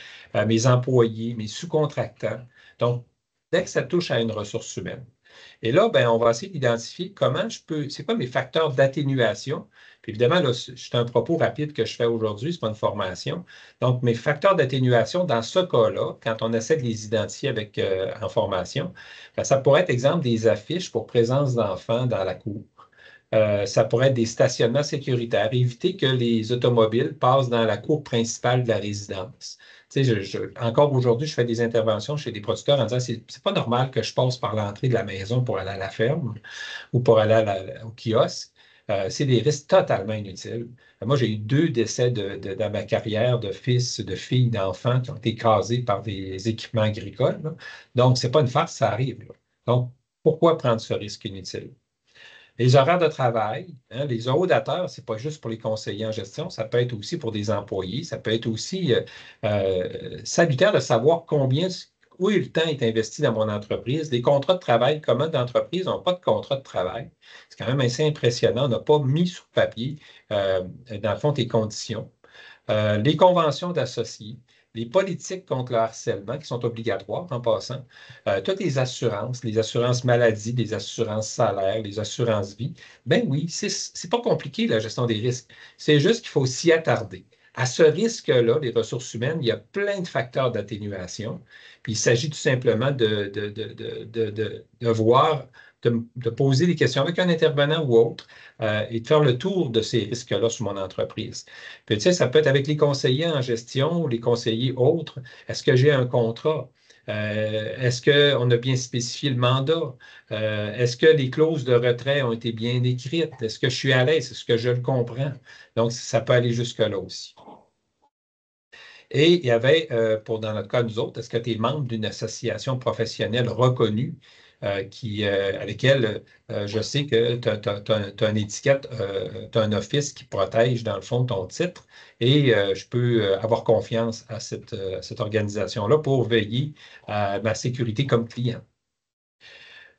mes employés, mes sous-contractants. Donc, dès que ça touche à une ressource humaine. Et là, ben, on va essayer d'identifier c'est quoi mes facteurs d'atténuation. Puis évidemment, là, c'est un propos rapide que je fais aujourd'hui, ce n'est pas une formation. Donc, mes facteurs d'atténuation, dans ce cas-là, quand on essaie de les identifier en formation, ben, ça pourrait être, exemple, des affiches pour présence d'enfants dans la cour. Ça pourrait être des stationnements sécuritaires, éviter que les automobiles passent dans la cour principale de la résidence. Tu sais, encore aujourd'hui, je fais des interventions chez des producteurs en disant c'est pas normal que je passe par l'entrée de la maison pour aller à la ferme ou pour aller au kiosque. C'est des risques totalement inutiles. Moi, j'ai eu 2 décès dans ma carrière de fils, de filles, d'enfants qui ont été casés par des équipements agricoles. Là. Donc, ce n'est pas une farce, ça arrive. Là. Donc, pourquoi prendre ce risque inutile? Les horaires de travail, hein, les horodateurs, ce n'est pas juste pour les conseillers en gestion, ça peut être aussi pour des employés, ça peut être aussi salutaire de savoir où le temps est investi dans mon entreprise. Les contrats de travail communs d'entreprise n'ont pas de contrat de travail. C'est quand même assez impressionnant. On n'a pas mis sur papier, dans le fond, tes conditions. Les conventions d'associés, les politiques contre le harcèlement qui sont obligatoires en passant, toutes les assurances maladie, les assurances salaires, les assurances vie. Ben oui, c'est pas compliqué la gestion des risques. C'est juste qu'il faut s'y attarder. À ce risque-là, les ressources humaines, il y a plein de facteurs d'atténuation. Puis il s'agit tout simplement de voir, de poser des questions avec un intervenant ou autre et de faire le tour de ces risques-là sur mon entreprise. Puis, tu sais, ça peut être avec les conseillers en gestion ou les conseillers autres. Est-ce que j'ai un contrat? Est-ce qu'on a bien spécifié le mandat? Est-ce que les clauses de retrait ont été bien écrites? Est-ce que je suis à l'aise? Est-ce que je le comprends? Donc, ça peut aller jusque-là aussi. Et il y avait, dans notre cas, nous autres, est-ce que tu es membre d'une association professionnelle reconnue avec laquelle je sais que tu as une étiquette, tu as un office qui protège, dans le fond, ton titre et je peux avoir confiance à cette organisation-là pour veiller à ma sécurité comme client.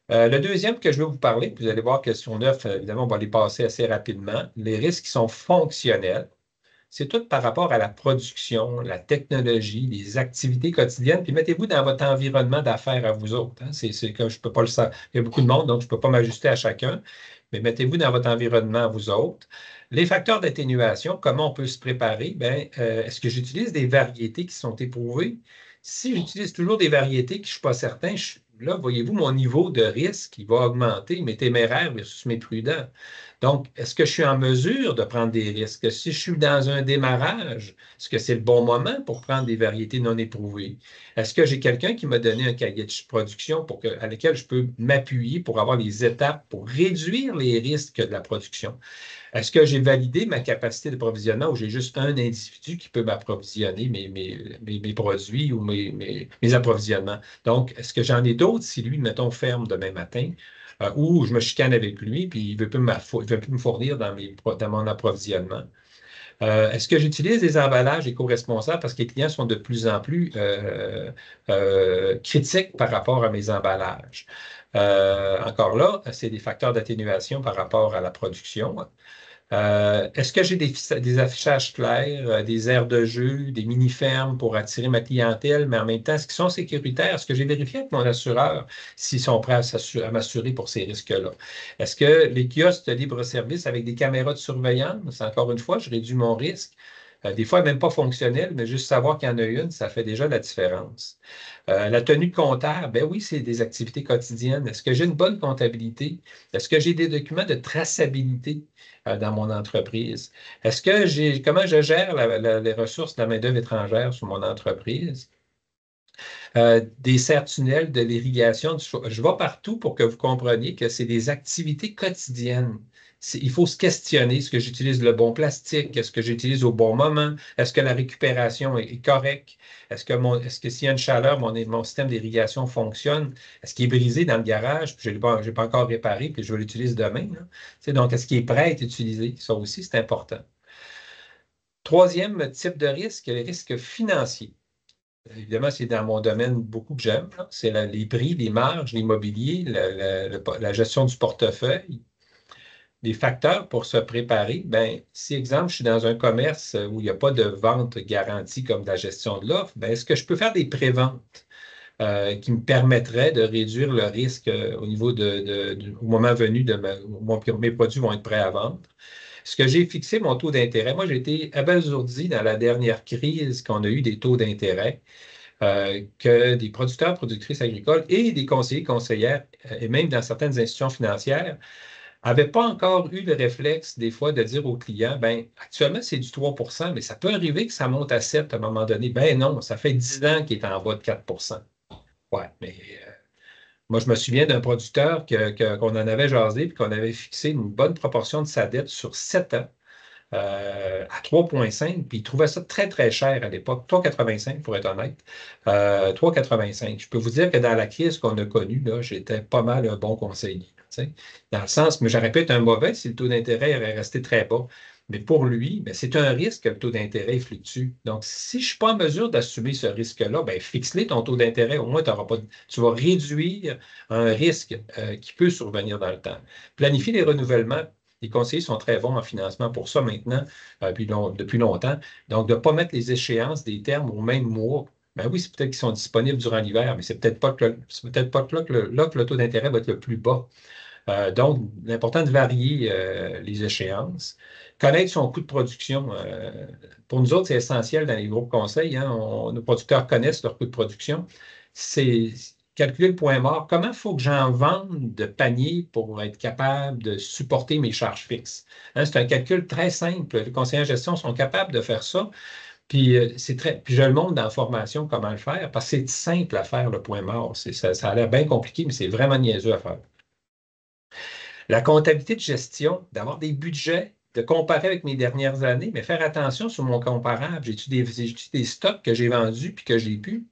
Le deuxième que je vais vous parler, puis vous allez voir question 9, évidemment, on va les passer assez rapidement. Les risques qui sont fonctionnels, c'est tout par rapport à la production, la technologie, les activités quotidiennes. Puis mettez-vous dans votre environnement d'affaires à vous autres. Hein. C'est que je ne peux pas le savoir. Il y a beaucoup de monde, donc je ne peux pas m'ajuster à chacun. Mais mettez-vous dans votre environnement à vous autres. Les facteurs d'atténuation, comment on peut se préparer? Bien, est-ce que j'utilise des variétés qui sont éprouvées? Si j'utilise toujours des variétés que je ne suis pas certain, là, voyez-vous, mon niveau de risque, il va augmenter, mes téméraires versus mes prudents. Donc, est-ce que je suis en mesure de prendre des risques? Si je suis dans un démarrage, est-ce que c'est le bon moment pour prendre des variétés non éprouvées? Est-ce que j'ai quelqu'un qui m'a donné un cahier de production à lequel je peux m'appuyer pour avoir les étapes pour réduire les risques de la production? Est-ce que j'ai validé ma capacité d'approvisionnement ou j'ai juste un individu qui peut m'approvisionner mes produits ou mes approvisionnements? Donc, est-ce que j'en ai d'autres si lui, mettons, ferme demain matin ou je me chicane avec lui puis il ne veut plus me fournir dans mon approvisionnement? Est-ce que j'utilise des emballages éco-responsables parce que les clients sont de plus en plus critiques par rapport à mes emballages? Encore là, c'est des facteurs d'atténuation par rapport à la production. Est-ce que j'ai des affichages clairs, des aires de jeu, des mini-fermes pour attirer ma clientèle, mais en même temps, est-ce qu'ils sont sécuritaires? Est-ce que j'ai vérifié avec mon assureur s'ils sont prêts à m'assurer pour ces risques-là? Est-ce que les kiosques de libre-service avec des caméras de surveillance, encore une fois, je réduis mon risque? Des fois, même pas fonctionnel, mais juste savoir qu'il y en a une, ça fait déjà la différence. La tenue de comptable, ben oui, c'est des activités quotidiennes. Est-ce que j'ai une bonne comptabilité? Est-ce que j'ai des documents de traçabilité dans mon entreprise? Comment je gère les ressources de la main-d'œuvre étrangère sur mon entreprise? Des serres-tunnels, de l'irrigation. Je vais partout pour que vous compreniez que c'est des activités quotidiennes. Il faut se questionner. Est-ce que j'utilise le bon plastique? Est-ce que j'utilise au bon moment? Est-ce que la récupération est correcte? Est-ce que s'il y a une chaleur, mon système d'irrigation fonctionne? Est-ce qu'il est brisé dans le garage? Puis je n'ai pas encore réparé, puis je vais l'utiliser demain. Donc, est-ce qu'il est prêt à être utilisé? Ça aussi, c'est important. Troisième type de risque, les risques financiers. Évidemment, c'est dans mon domaine beaucoup que j'aime. C'est les prix, les marges, l'immobilier, la gestion du portefeuille. Les facteurs pour se préparer, bien, si, exemple, je suis dans un commerce où il n'y a pas de vente garantie comme de la gestion de l'offre, bien, est-ce que je peux faire des préventes qui me permettraient de réduire le risque au niveau au moment venu mes produits vont être prêts à vendre? Est-ce que j'ai fixé mon taux d'intérêt? Moi, j'ai été abasourdi dans la dernière crise qu'on a eu des taux d'intérêt. Que des producteurs, productrices agricoles et des conseillers, conseillères, et même dans certaines institutions financières, n'avaient pas encore eu le réflexe, des fois, de dire aux clients, bien, actuellement, c'est du 3 mais ça peut arriver que ça monte à 7 à un moment donné. Ben non, ça fait 10 ans qu'il est en bas de 4 Ouais, mais moi, je me souviens d'un producteur qu'on en avait jasé et qu'on avait fixé une bonne proportion de sa dette sur 7 ans. À 3,5, puis il trouvait ça très, très cher à l'époque. 3,85 pour être honnête. 3,85. Je peux vous dire que dans la crise qu'on a connue, là, j'étais pas mal un bon conseiller. Dans le sens, mais j'aurais pu être un mauvais si le taux d'intérêt aurait resté très bas. Mais pour lui, ben, c'est un risque que le taux d'intérêt fluctue. Donc, si je ne suis pas en mesure d'assumer ce risque-là, ben, fixe-les ton taux d'intérêt. Au moins, tu vas réduire un risque qui peut survenir dans le temps. Planifier les renouvellements. Les conseillers sont très bons en financement pour ça maintenant, depuis longtemps. Donc, de ne pas mettre les échéances des termes au même mois. Ben oui, c'est peut-être qu'ils sont disponibles durant l'hiver, mais c'est peut-être pas que le taux d'intérêt va être le plus bas. Donc, l'important de varier les échéances. Connaître son coût de production. Pour nous autres, c'est essentiel dans les groupes conseils. Hein, nos producteurs connaissent leur coût de production. C'est calculer le point mort. Comment il faut que j'en vende de panier pour être capable de supporter mes charges fixes? Hein, c'est un calcul très simple. Les conseillers en gestion sont capables de faire ça. Puis, puis je le montre dans la formation comment le faire parce que c'est simple à faire, le point mort. Ça a l'air bien compliqué, mais c'est vraiment niaiseux à faire. La comptabilité de gestion, d'avoir des budgets, de comparer avec mes dernières années, mais faire attention sur mon comparable. J'ai-tu des stocks que j'ai vendus puis que j'ai pu?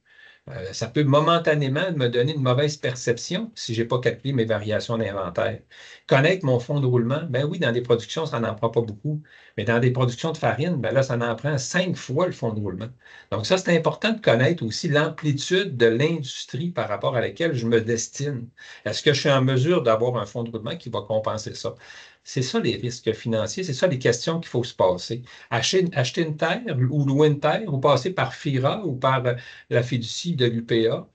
Ça peut momentanément me donner une mauvaise perception si je n'ai pas calculé mes variations d'inventaire. Connaître mon fonds de roulement, ben oui, dans des productions, ça n'en prend pas beaucoup, mais dans des productions de farine, ben là, ça en prend 5 fois le fonds de roulement. Donc ça, c'est important de connaître aussi l'amplitude de l'industrie par rapport à laquelle je me destine. Est-ce que je suis en mesure d'avoir un fonds de roulement qui va compenser ça? C'est ça les risques financiers, c'est ça les questions qu'il faut se passer. Acheter une terre ou louer une terre ou passer par FIRA ou par la fiducie de l'UPA,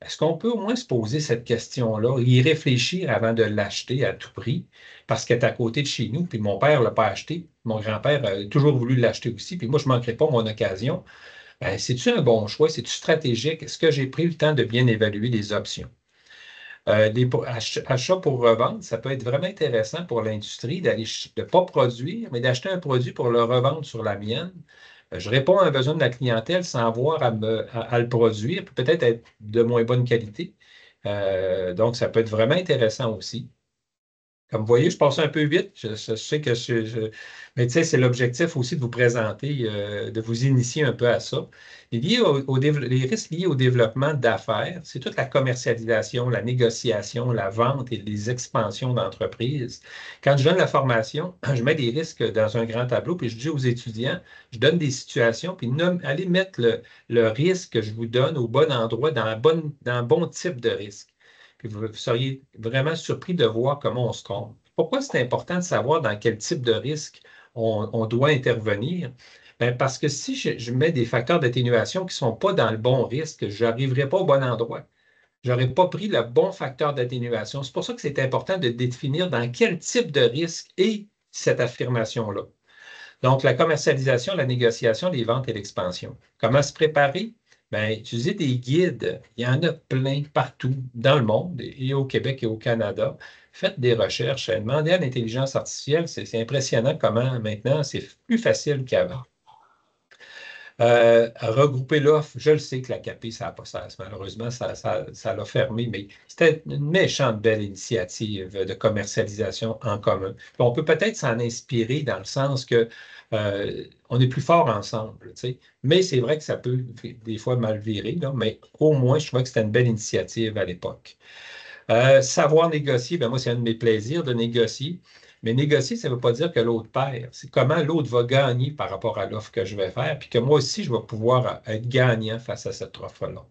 est-ce qu'on peut au moins se poser cette question-là, y réfléchir avant de l'acheter à tout prix, parce qu'elle est à côté de chez nous, puis mon père ne l'a pas acheté, mon grand-père a toujours voulu l'acheter aussi, puis moi, je ne manquerai pas mon occasion. Ben, c'est-tu un bon choix? C'est-tu stratégique? Est-ce que j'ai pris le temps de bien évaluer les options? Les achats pour revendre, ça peut être vraiment intéressant pour l'industrie de ne pas produire, mais d'acheter un produit pour le revendre sur la mienne. Je réponds à un besoin de la clientèle sans avoir à le produire, peut-être être de moins bonne qualité. Donc, ça peut être vraiment intéressant aussi. Comme vous voyez, je passe un peu vite. Je sais que mais tu sais, c'est l'objectif aussi de vous présenter, de vous initier un peu à ça. Les risques liés au développement d'affaires, c'est toute la commercialisation, la négociation, la vente et les expansions d'entreprises. Quand je donne la formation, je mets des risques dans un grand tableau, puis je dis aux étudiants, je donne des situations, puis allez mettre le risque que je vous donne au bon endroit, dans le bon type de risque. Puis vous seriez vraiment surpris de voir comment on se trompe. Pourquoi c'est important de savoir dans quel type de risque on doit intervenir? Bien, parce que si je mets des facteurs d'atténuation qui ne sont pas dans le bon risque, je n'arriverai pas au bon endroit. Je n'aurais pas pris le bon facteur d'atténuation. C'est pour ça que c'est important de définir dans quel type de risque est cette affirmation-là. Donc, la commercialisation, la négociation, les ventes et l'expansion. Comment se préparer? Bien, utiliser des guides. Il y en a plein partout dans le monde et au Québec et au Canada. Faites des recherches. Demandez à l'intelligence artificielle. C'est impressionnant comment maintenant c'est plus facile qu'avant. Regrouper l'offre, je le sais que la CAPI, ça n'a pas ça. Malheureusement, ça l'a fermé, mais c'était une méchante belle initiative de commercialisation en commun. Puis on peut peut-être s'en inspirer dans le sens que on est plus fort ensemble, tu sais. Mais c'est vrai que ça peut des fois mal virer, là, mais au moins, je trouvais que c'était une belle initiative à l'époque. Savoir négocier, ben moi, c'est un de mes plaisirs de négocier. Mais négocier, ça ne veut pas dire que l'autre perd. C'est comment l'autre va gagner par rapport à l'offre que je vais faire, puis que moi aussi, je vais pouvoir être gagnant face à cette offre-là.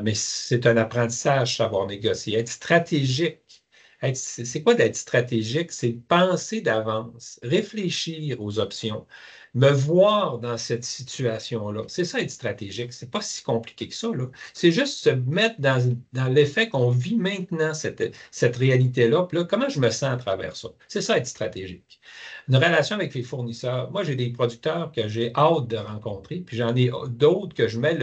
Mais c'est un apprentissage, savoir négocier. Être stratégique. C'est quoi d'être stratégique? C'est penser d'avance, réfléchir aux options, me voir dans cette situation-là. C'est ça, être stratégique. C'est pas si compliqué que ça, là. C'est juste se mettre dans l'effet qu'on vit maintenant, cette réalité-là. Puis là, comment je me sens à travers ça? C'est ça, être stratégique. Une relation avec les fournisseurs. Moi, j'ai des producteurs que j'ai hâte de rencontrer, puis j'en ai d'autres que je mets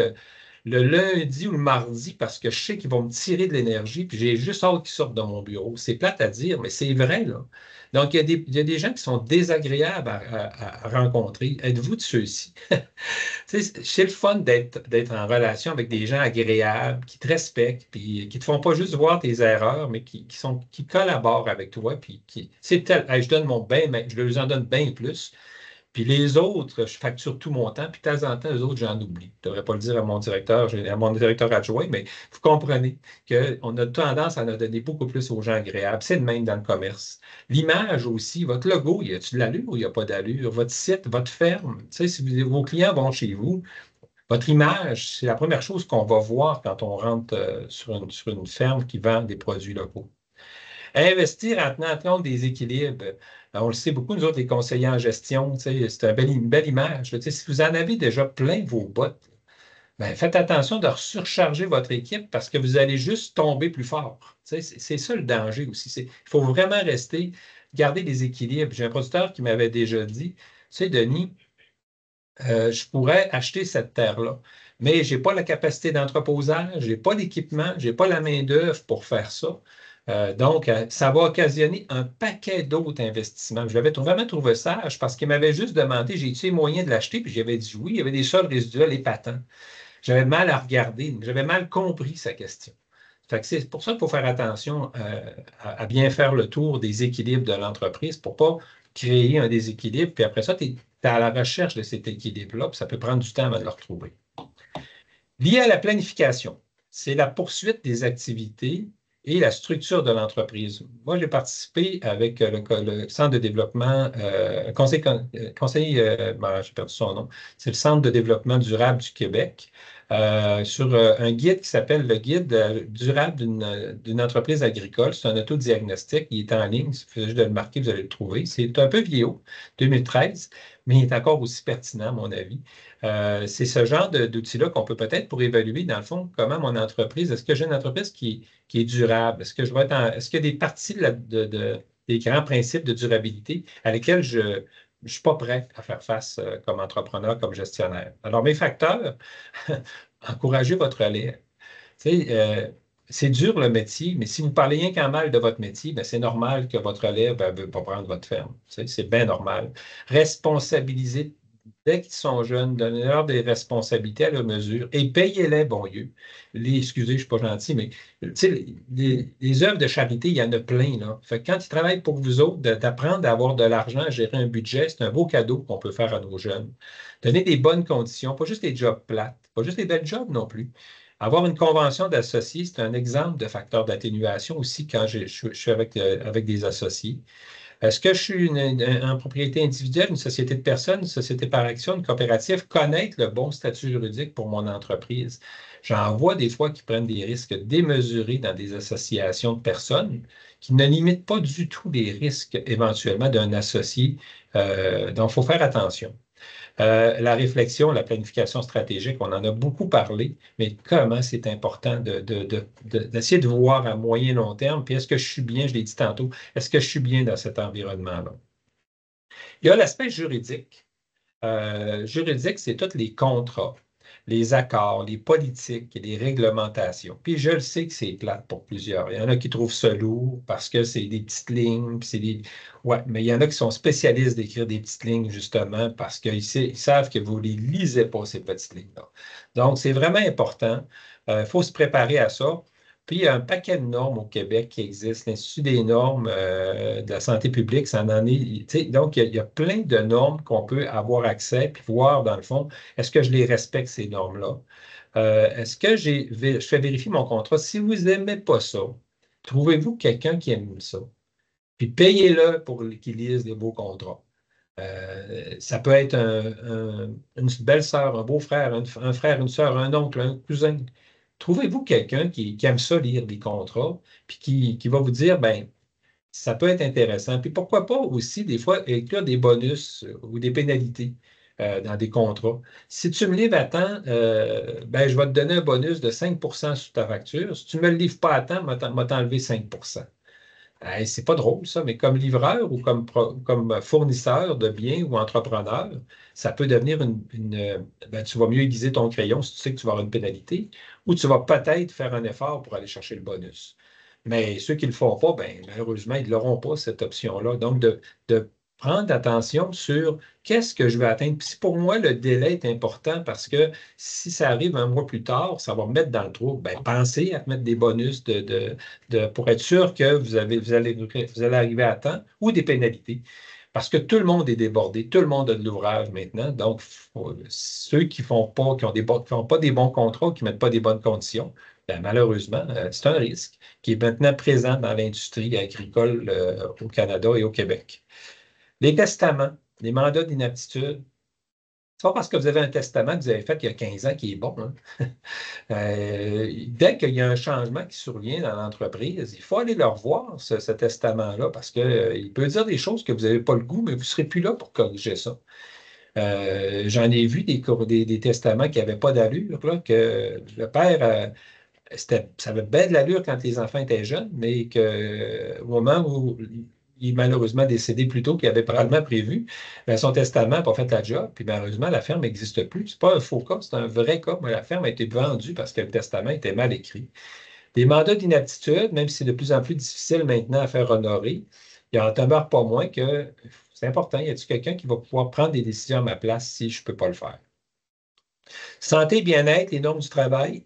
le lundi ou le mardi parce que je sais qu'ils vont me tirer de l'énergie, puis j'ai juste hâte qu'ils sortent de mon bureau. C'est plate à dire, mais c'est vrai, là. Donc, il y a des gens qui sont désagréables à rencontrer. Êtes-vous de ceux-ci? C'est le fun d'être en relation avec des gens agréables, qui te respectent, puis qui ne te font pas juste voir tes erreurs, mais qui collaborent avec toi. Puis c'est tel, hey, je donne mon bain, mais je leur en donne bien plus. Puis les autres, je facture tout mon temps, puis de temps en temps, les autres, j'en oublie. Je ne devrais pas le dire à mon directeur adjoint, mais vous comprenez qu'on a tendance à en donner beaucoup plus aux gens agréables. C'est le même dans le commerce. L'image aussi, votre logo, y a-t-il de l'allure ou il n'y a pas d'allure? Votre site, votre ferme, tu sais, si vos clients vont chez vous, votre image, c'est la première chose qu'on va voir quand on rentre sur une ferme qui vend des produits locaux. Investir en tenant compte des équilibres. On le sait beaucoup, nous autres, les conseillers en gestion, c'est une belle image. Si vous en avez déjà plein vos bottes, ben, faites attention de surcharger votre équipe parce que vous allez juste tomber plus fort. C'est ça le danger aussi. Il faut vraiment garder les équilibres. J'ai un producteur qui m'avait déjà dit, tu sais, Denis, je pourrais acheter cette terre-là, mais je n'ai pas la capacité d'entreposage, je n'ai pas l'équipement, je n'ai pas la main-d'œuvre pour faire ça. Donc, ça va occasionner un paquet d'autres investissements. Je l'avais vraiment trouvé sage parce qu'il m'avait juste demandé, j'ai-tu les moyens de l'acheter? Puis j'avais dit oui, il y avait des sols résiduels épatants. J'avais mal à regarder, j'avais mal compris sa question. C'est pour ça qu'il faut faire attention à bien faire le tour des équilibres de l'entreprise pour ne créer un déséquilibre, puis après ça, tu es à la recherche de cet équilibre-là, puis ça peut prendre du temps avant de le retrouver. Lié à la planification, c'est la poursuite des activités et la structure de l'entreprise. Moi, j'ai participé avec le Centre de développement, j'ai perdu son nom, c'est le Centre de développement durable du Québec, sur un guide qui s'appelle le guide durable d'une entreprise agricole. C'est un autodiagnostic, il est en ligne, il suffit juste de le marquer, vous allez le trouver. C'est un peu vieillot, 2013, mais il est encore aussi pertinent, à mon avis. C'est ce genre d'outils-là qu'on peut peut-être pour évaluer, dans le fond, comment mon entreprise, est-ce que j'ai une entreprise qui est durable? Est-ce qu'il y a des parties des grands principes de durabilité à lesquels je ne suis pas prêt à faire face comme entrepreneur, comme gestionnaire? Alors, mes facteurs, encouragez votre relais. Tu sais, c'est dur le métier, mais si vous parlez rien qu'en mal de votre métier, ben, c'est normal que votre relève ne veut pas prendre votre ferme. Tu sais, c'est bien normal. Responsabiliser dès qu'ils sont jeunes, donnez-leur des responsabilités à leur mesure et payez-les bon Dieu. Excusez, je ne suis pas gentil, mais les œuvres de charité, il y en a plein. Là. Fait que quand ils travaillent pour vous autres, d'apprendre à avoir de l'argent, à gérer un budget, c'est un beau cadeau qu'on peut faire à nos jeunes. Donner des bonnes conditions, pas juste des jobs plates, pas juste des belles jobs non plus. Avoir une convention d'associés, c'est un exemple de facteur d'atténuation aussi quand je suis avec des associés. Est-ce que je suis en propriété individuelle, une société de personnes, une société par action, une coopérative? Connaître le bon statut juridique pour mon entreprise. J'en vois des fois qui prennent des risques démesurés dans des associations de personnes qui ne limitent pas du tout les risques éventuellement d'un associé. Donc, il faut faire attention. La réflexion, la planification stratégique, on en a beaucoup parlé, mais comment c'est important d'essayer de voir à moyen et long terme, puis est-ce que je suis bien, je l'ai dit tantôt, est-ce que je suis bien dans cet environnement-là? Il y a l'aspect juridique. Juridique, c'est tous les contrats, les accords, les politiques et les réglementations. Puis je le sais que c'est plate pour plusieurs. Il y en a qui trouvent ça lourd parce que c'est des petites lignes. Puis ouais, mais il y en a qui sont spécialistes d'écrire des petites lignes justement parce qu'ils savent que vous ne les lisez pas, ces petites lignes-là. Donc, c'est vraiment important. Il faut se préparer à ça. Puis, il y a un paquet de normes au Québec qui existent. L'Institut des normes de la santé publique, ça en est. Donc, il y a plein de normes qu'on peut avoir accès puis voir, dans le fond, est-ce que je les respecte, ces normes-là? Est-ce que je fais vérifier mon contrat? Si vous n'aimez pas ça, trouvez-vous quelqu'un qui aime ça? Puis payez-le pour qu'il lise des beaux contrats. Ça peut être une belle-sœur, un beau-frère, un frère, une sœur, un oncle, un cousin. Trouvez-vous quelqu'un qui aime ça lire des contrats, puis qui va vous dire, ben, ça peut être intéressant. Puis pourquoi pas aussi, des fois, inclure des bonus ou des pénalités dans des contrats. Si tu me livres à temps, ben, je vais te donner un bonus de 5 sur ta facture. Si tu ne me le livres pas à temps, je vais t'enlever 5 Hey, c'est pas drôle, ça, mais comme livreur ou comme fournisseur de biens ou entrepreneur, ça peut devenir ben, tu vas mieux aiguiser ton crayon si tu sais que tu vas avoir une pénalité, ou tu vas peut-être faire un effort pour aller chercher le bonus. Mais ceux qui ne le font pas, ben, malheureusement, ils n'auront pas cette option-là. Donc, de prendre attention sur qu'est-ce que je veux atteindre. Puis pour moi, le délai est important parce que si ça arrive un mois plus tard, ça va me mettre dans le trou. Ben, pensez à mettre des bonus pour être sûr que vous allez arriver à temps ou des pénalités. Parce que tout le monde est débordé, tout le monde a de l'ouvrage maintenant. Donc, ceux qui font pas, font pas des bons contrats, qui ne mettent pas des bonnes conditions, ben, malheureusement, c'est un risque qui est maintenant présent dans l'industrie agricole au Canada et au Québec. Les testaments, les mandats d'inaptitude, c'est pas parce que vous avez un testament que vous avez fait il y a 15 ans qui est bon. Hein? Dès qu'il y a un changement qui survient dans l'entreprise, il faut aller le revoir, ce testament-là, parce qu'il peut dire des choses que vous n'avez pas le goût, mais vous ne serez plus là pour corriger ça. J'en ai vu des testaments qui n'avaient pas d'allure, là, que le père, ça avait bien de l'allure quand les enfants étaient jeunes, mais qu'au moment où il est malheureusement décédé plus tôt qu'il avait probablement prévu, bien, son testament n'a pas fait la job, puis malheureusement, la ferme n'existe plus. Ce n'est pas un faux cas, c'est un vrai cas, mais la ferme a été vendue parce que le testament était mal écrit. Les mandats d'inaptitude, même si c'est de plus en plus difficile maintenant à faire honorer, il n'en demeure pas moins que c'est important. Y a-t-il quelqu'un qui va pouvoir prendre des décisions à ma place si je ne peux pas le faire? Santé et bien-être, les normes du travail,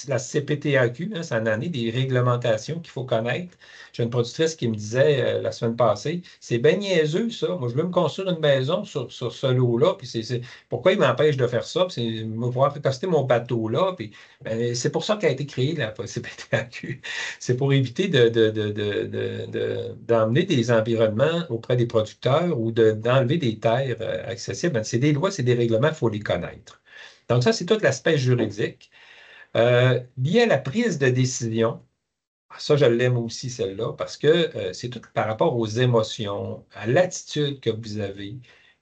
la CPTAQ, hein, ça en est des réglementations qu'il faut connaître. J'ai une productrice qui me disait la semaine passée, c'est bien niaiseux ça. Moi, je veux me construire une maison sur ce lot-là, puis pourquoi il m'empêche de faire ça? Puis c'est me pouvoir accoster mon bateau là. Puis ben, c'est pour ça qu'a été créée la CPTAQ. C'est pour éviter d'emmener des environnements auprès des producteurs ou d'enlever des terres accessibles. Ben, c'est des lois, c'est des règlements, il faut les connaître. Donc, ça, c'est tout l'aspect juridique. Lié à la prise de décision, ça, je l'aime aussi, celle-là, parce que c'est tout par rapport aux émotions, à l'attitude que vous avez,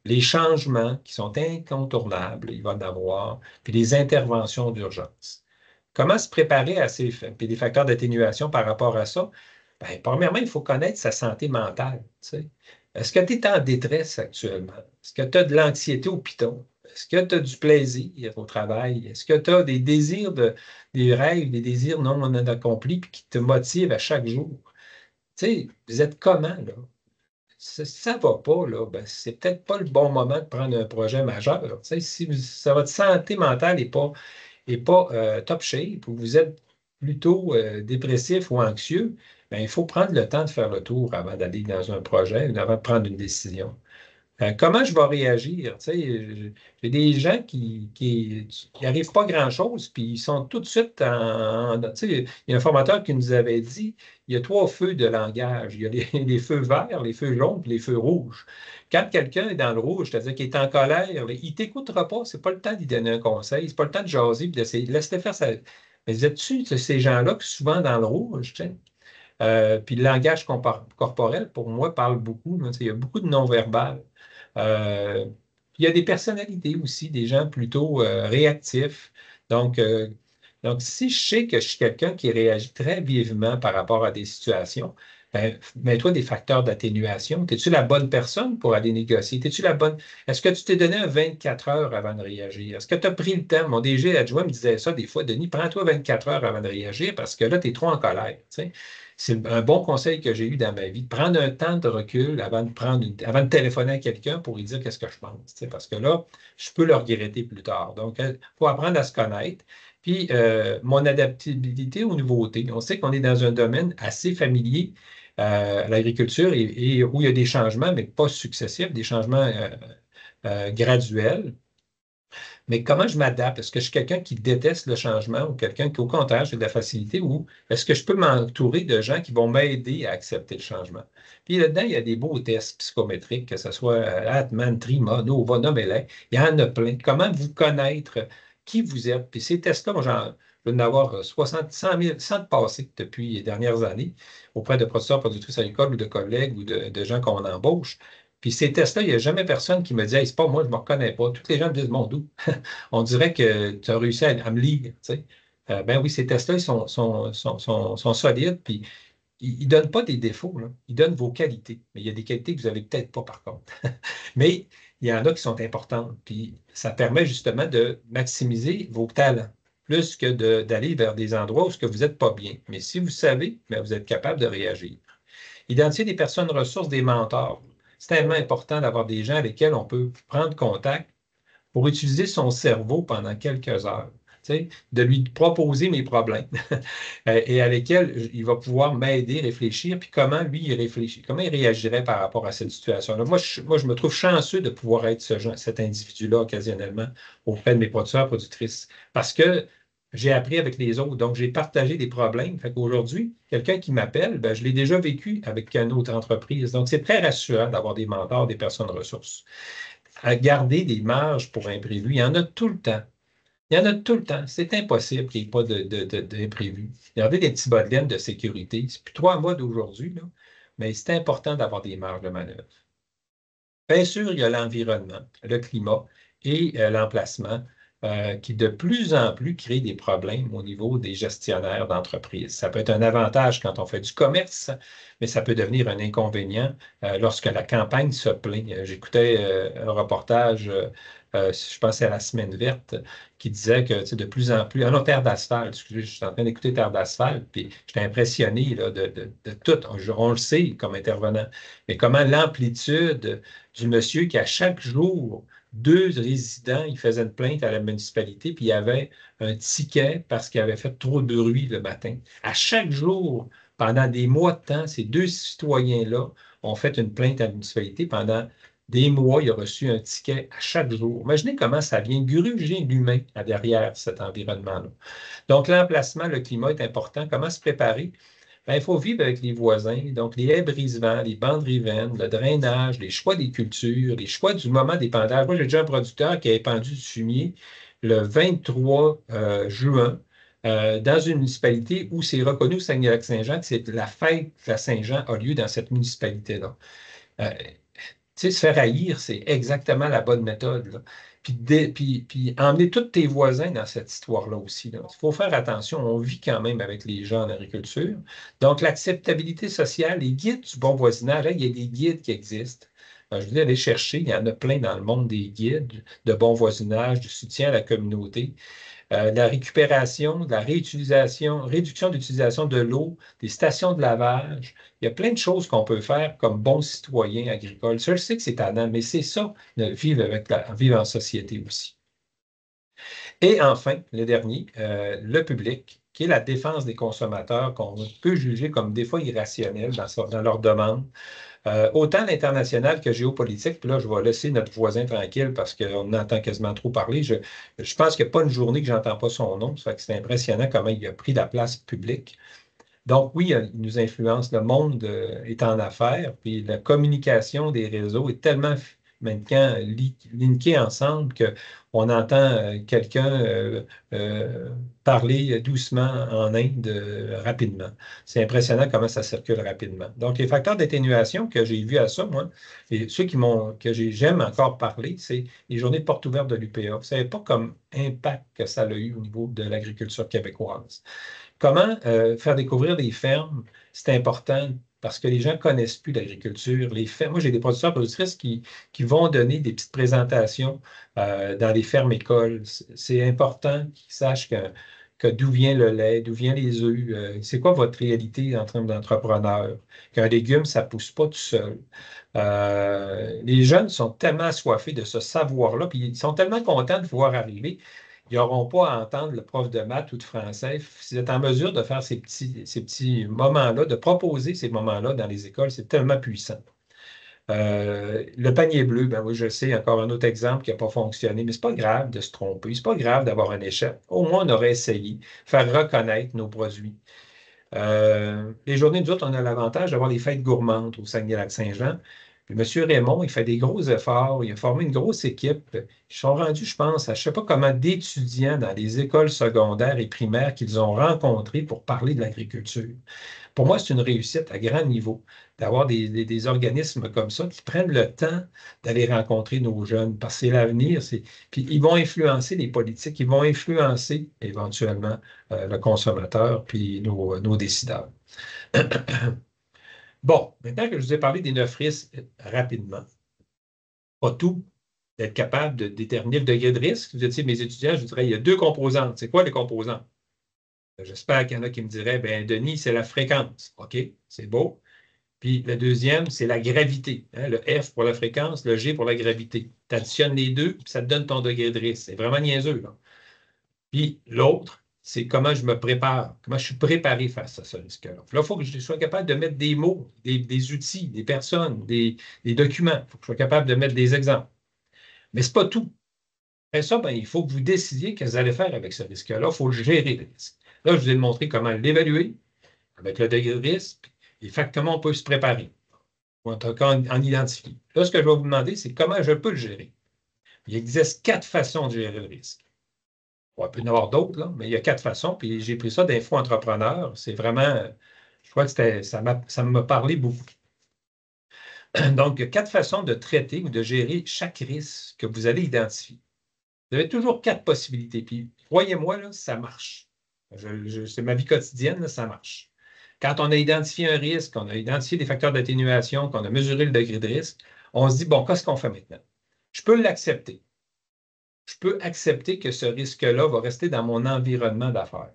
les changements qui sont incontournables, il va en avoir, puis les interventions d'urgence. Comment se préparer à puis des facteurs d'atténuation par rapport à ça? Bien, premièrement, il faut connaître sa santé mentale. Tu sais. Est-ce que tu es en détresse actuellement? Est-ce que tu as de l'anxiété au piton? Est-ce que tu as du plaisir au travail? Est-ce que tu as des désirs, des rêves, des désirs non accomplis puis qui te motivent à chaque jour? Tu sais, vous êtes comment, là? Ça ne va pas, là, ben, c'est peut-être pas le bon moment de prendre un projet majeur. Tu sais, si votre santé mentale n'est pas top shape ou vous êtes plutôt dépressif ou anxieux, ben, il faut prendre le temps de faire le tour avant d'aller dans un projet, avant de prendre une décision. Comment je vais réagir? Tu sais, j'ai des gens qui n'arrivent pas à grand-chose, puis ils sont tout de suite tu sais, il y a un formateur qui nous avait dit, il y a 3 feux de langage. Il y a les feux verts, les feux jaunes, puis les feux rouges. Quand quelqu'un est dans le rouge, c'est-à-dire qu'il est en colère, il ne t'écoutera pas. Ce n'est pas le temps d'y donner un conseil, ce n'est pas le temps de jaser, puis d'essayer. Laisse-le faire ça. Mais vous êtes-tu ces gens-là qui sont souvent dans le rouge, tu sais? Puis le langage corporel, pour moi, parle beaucoup. Là, tu sais, il y a beaucoup de non-verbal. Euh, il y a des personnalités aussi, des gens plutôt réactifs. Donc, euh, donc, si je sais que je suis quelqu'un qui réagit très vivement par rapport à des situations, ben, mets-toi des facteurs d'atténuation. Es-tu la bonne personne pour aller négocier? Es-tu la bonne? Est-ce que tu t'es donné un 24 heures avant de réagir? Est-ce que tu as pris le temps? Mon DG adjoint me disait ça des fois, Denis, prends-toi 24 heures avant de réagir parce que là, tu es trop en colère. Tu sais. C'est un bon conseil que j'ai eu dans ma vie, de prendre un temps de recul avant de téléphoner à quelqu'un pour lui dire qu'est-ce que je pense. Tu sais, parce que là, je peux le regretter plus tard. Donc, il faut apprendre à se connaître. Puis, mon adaptabilité aux nouveautés. On sait qu'on est dans un domaine assez familier, l'agriculture, et où il y a des changements, mais pas successifs, des changements graduels. Mais comment je m'adapte? Est-ce que je suis quelqu'un qui déteste le changement ou quelqu'un qui, au contraire, j'ai de la facilité ou est-ce que je peux m'entourer de gens qui vont m'aider à accepter le changement? Puis là-dedans, il y a des beaux tests psychométriques, que ce soit Atman, Trima, Nova, nommez-les. Il y en a plein. Comment vous connaître qui vous êtes? Puis ces tests-là, moi, je vais en avoir 60, 100 000, 100 de passés depuis les dernières années auprès de producteurs, productrices agricoles ou de collègues ou de gens qu'on embauche. Puis ces tests-là, il n'y a jamais personne qui me dit hey, c'est pas moi, je ne me reconnais pas. Toutes les gens me disent mon doux. On dirait que tu as réussi à me lire. Tu sais. Ben oui, ces tests-là, ils sont solides, puis ils ne donnent pas des défauts, là. Ils donnent vos qualités. Mais il y a des qualités que vous n'avez peut-être pas, par contre. Mais il y en a qui sont importantes. Puis ça permet justement de maximiser vos talents, plus que d'aller vers des endroits où vous n'êtes pas bien. Mais si vous savez, ben, vous êtes capable de réagir. Identifier des personnes ressources, des mentors. C'est tellement important d'avoir des gens avec lesquels on peut prendre contact pour utiliser son cerveau pendant quelques heures, tu sais, de lui proposer mes problèmes et à lesquels il va pouvoir m'aider, réfléchir, puis comment lui, il réfléchit, comment il réagirait par rapport à cette situation-là. Moi, je me trouve chanceux de pouvoir être cet individu-là occasionnellement auprès de mes producteurs, productrices, parce que j'ai appris avec les autres, donc j'ai partagé des problèmes. Fait qu'aujourd'hui, quelqu'un qui m'appelle, ben, je l'ai déjà vécu avec une autre entreprise. Donc, c'est très rassurant d'avoir des mentors, des personnes ressources à garder des marges pour imprévus. Il y en a tout le temps. Il y en a tout le temps. C'est impossible qu'il n'y ait pas d'imprévus. Gardez des petits bas de laine de sécurité. C'est plus 3 mois d'aujourd'hui, là, mais c'est important d'avoir des marges de manœuvre. Bien sûr, il y a l'environnement, le climat et l'emplacement qui de plus en plus créent des problèmes au niveau des gestionnaires d'entreprise. Ça peut être un avantage quand on fait du commerce, mais ça peut devenir un inconvénient lorsque la campagne se plaint. J'écoutais un reportage, je pensais à la Semaine verte, qui disait que de plus en plus, non, Terre d'asphalte, excusez, je suis en train d'écouter Terre d'asphalte, puis j'étais impressionné là, de tout. On le sait comme intervenant, mais comment l'amplitude du monsieur qui, à chaque jour, 2 résidents, ils faisaient une plainte à la municipalité, puis il y avait un ticket parce qu'ils avaient fait trop de bruit le matin. À chaque jour, pendant des mois de temps, ces 2 citoyens-là ont fait une plainte à la municipalité. Pendant des mois, ils ont reçu un ticket à chaque jour. Imaginez comment ça vient gruger l'humain derrière cet environnement-là. Donc, l'emplacement, le climat est important. Comment se préparer? Bien, il faut vivre avec les voisins, donc les haies brise-vents, les bandes rivaines, le drainage, les choix des cultures, les choix du moment d'épandage. Moi, j'ai déjà un producteur qui a épandu du fumier le 23 juin dans une municipalité où c'est reconnu au Saguenay-Lac-Saint-Jean que c'est la fête de la Saint-Jean a lieu dans cette municipalité-là. Euh, Tu sais, se faire haïr, c'est exactement la bonne méthode, là. Puis emmener tous tes voisins dans cette histoire-là aussi, là. Il faut faire attention, on vit quand même avec les gens en agriculture. Donc, l'acceptabilité sociale, les guides du bon voisinage, hein, il y a des guides qui existent. Je vous dis, aller chercher, il y en a plein dans le monde des guides de bon voisinage, de soutien à la communauté. La récupération, de la réutilisation, réduction d'utilisation de l'eau, des stations de lavage. Il y a plein de choses qu'on peut faire comme bons citoyens agricoles. Ça, je sais que c'est tannant, mais c'est ça, vivre en société aussi. Et enfin, le dernier, le public, qui est la défense des consommateurs qu'on peut juger comme des fois irrationnels dans leurs demandes. Autant l'international que géopolitique, puis là, je vais laisser notre voisin tranquille parce qu'on entend quasiment trop parler. Je pense qu'il n'y a pas une journée que je n'entends pas son nom. Ça fait que c'est impressionnant comment il a pris la place publique. Donc, oui, il nous influence. Le monde est en affaires, puis la communication des réseaux est tellement maintenant linkée ensemble qu'on entend quelqu'un parler doucement en Inde rapidement. C'est impressionnant comment ça circule rapidement. Donc, les facteurs d'atténuation que j'ai vus à ça, moi, et ceux j'aime encore parler, c'est les journées de porte ouverte de l'UPA. Vous ne savez pas comme impact que ça a eu au niveau de l'agriculture québécoise. Comment faire découvrir des fermes, c'est important parce que les gens ne connaissent plus l'agriculture. Les fermes, moi, j'ai des producteurs productrices qui vont donner des petites présentations dans les fermes écoles. C'est important qu'ils sachent que d'où vient le lait, d'où viennent les œufs, c'est quoi votre réalité en termes d'entrepreneur, qu'un légume, ça ne pousse pas tout seul. Les jeunes sont tellement assoiffés de ce savoir-là, puis ils sont tellement contents de voir arriver. Ils n'auront pas à entendre le prof de maths ou de français. Si vous êtes en mesure de faire ces petits moments-là, de proposer ces moments-là dans les écoles, c'est tellement puissant. Le panier bleu, ben oui, je sais, encore un autre exemple qui n'a pas fonctionné, mais ce n'est pas grave de se tromper, ce n'est pas grave d'avoir un échec. Au moins, on aurait essayé, faire reconnaître nos produits. Les journées, nous autres, on a l'avantage d'avoir des fêtes gourmandes au Saguenay-Lac-Saint-Jean. Puis M. Raymond, il fait des gros efforts, il a formé une grosse équipe. Ils sont rendus, je pense, à je ne sais pas comment d'étudiants dans les écoles secondaires et primaires qu'ils ont rencontrés pour parler de l'agriculture. Pour moi, c'est une réussite à grand niveau d'avoir des organismes comme ça qui prennent le temps d'aller rencontrer nos jeunes, parce que c'est l'avenir. Puis ils vont influencer les politiques, ils vont influencer éventuellement le consommateur puis nos décideurs. Bon, maintenant que je vous ai parlé des 9 risques rapidement, pas tout, d'être capable de déterminer le degré de risque. Vous étiez mes étudiants, je vous dirais, il y a 2 composantes. C'est quoi les composantes? J'espère qu'il y en a qui me diraient, bien, Denis, c'est la fréquence. OK, c'est beau. Puis le deuxième, c'est la gravité. Hein, le F pour la fréquence, le G pour la gravité. Tu additionnes les deux, puis ça te donne ton degré de risque. C'est vraiment niaiseux, là. Puis l'autre, c'est comment je me prépare, comment je suis préparé face à ce risque-là. Là, il faut que je sois capable de mettre des mots, des outils, des personnes, des documents. Il faut que je sois capable de mettre des exemples. Mais ce n'est pas tout. Après ça, ben, il faut que vous décidiez qu'est-ce que vous allez faire avec ce risque-là. Il faut gérer le risque. Là, je vous ai montré comment l'évaluer avec le degré de risque et comment on peut se préparer, ou en tout cas en identifier. Là, ce que je vais vous demander, c'est comment je peux le gérer. Il existe 4 façons de gérer le risque. Bon, il peut y en avoir d'autres, là, mais il y a 4 façons, puis j'ai pris ça d'Info Entrepreneur. C'est vraiment, je crois que ça m'a parlé beaucoup. Donc, il y a 4 façons de traiter ou de gérer chaque risque que vous allez identifier. Vous avez toujours 4 possibilités, puis croyez-moi, là, ça marche. C'est ma vie quotidienne, là, ça marche. Quand on a identifié un risque, qu'on a identifié des facteurs d'atténuation, qu'on a mesuré le degré de risque, on se dit, bon, qu'est-ce qu'on fait maintenant? Je peux l'accepter. Je peux accepter que ce risque-là va rester dans mon environnement d'affaires.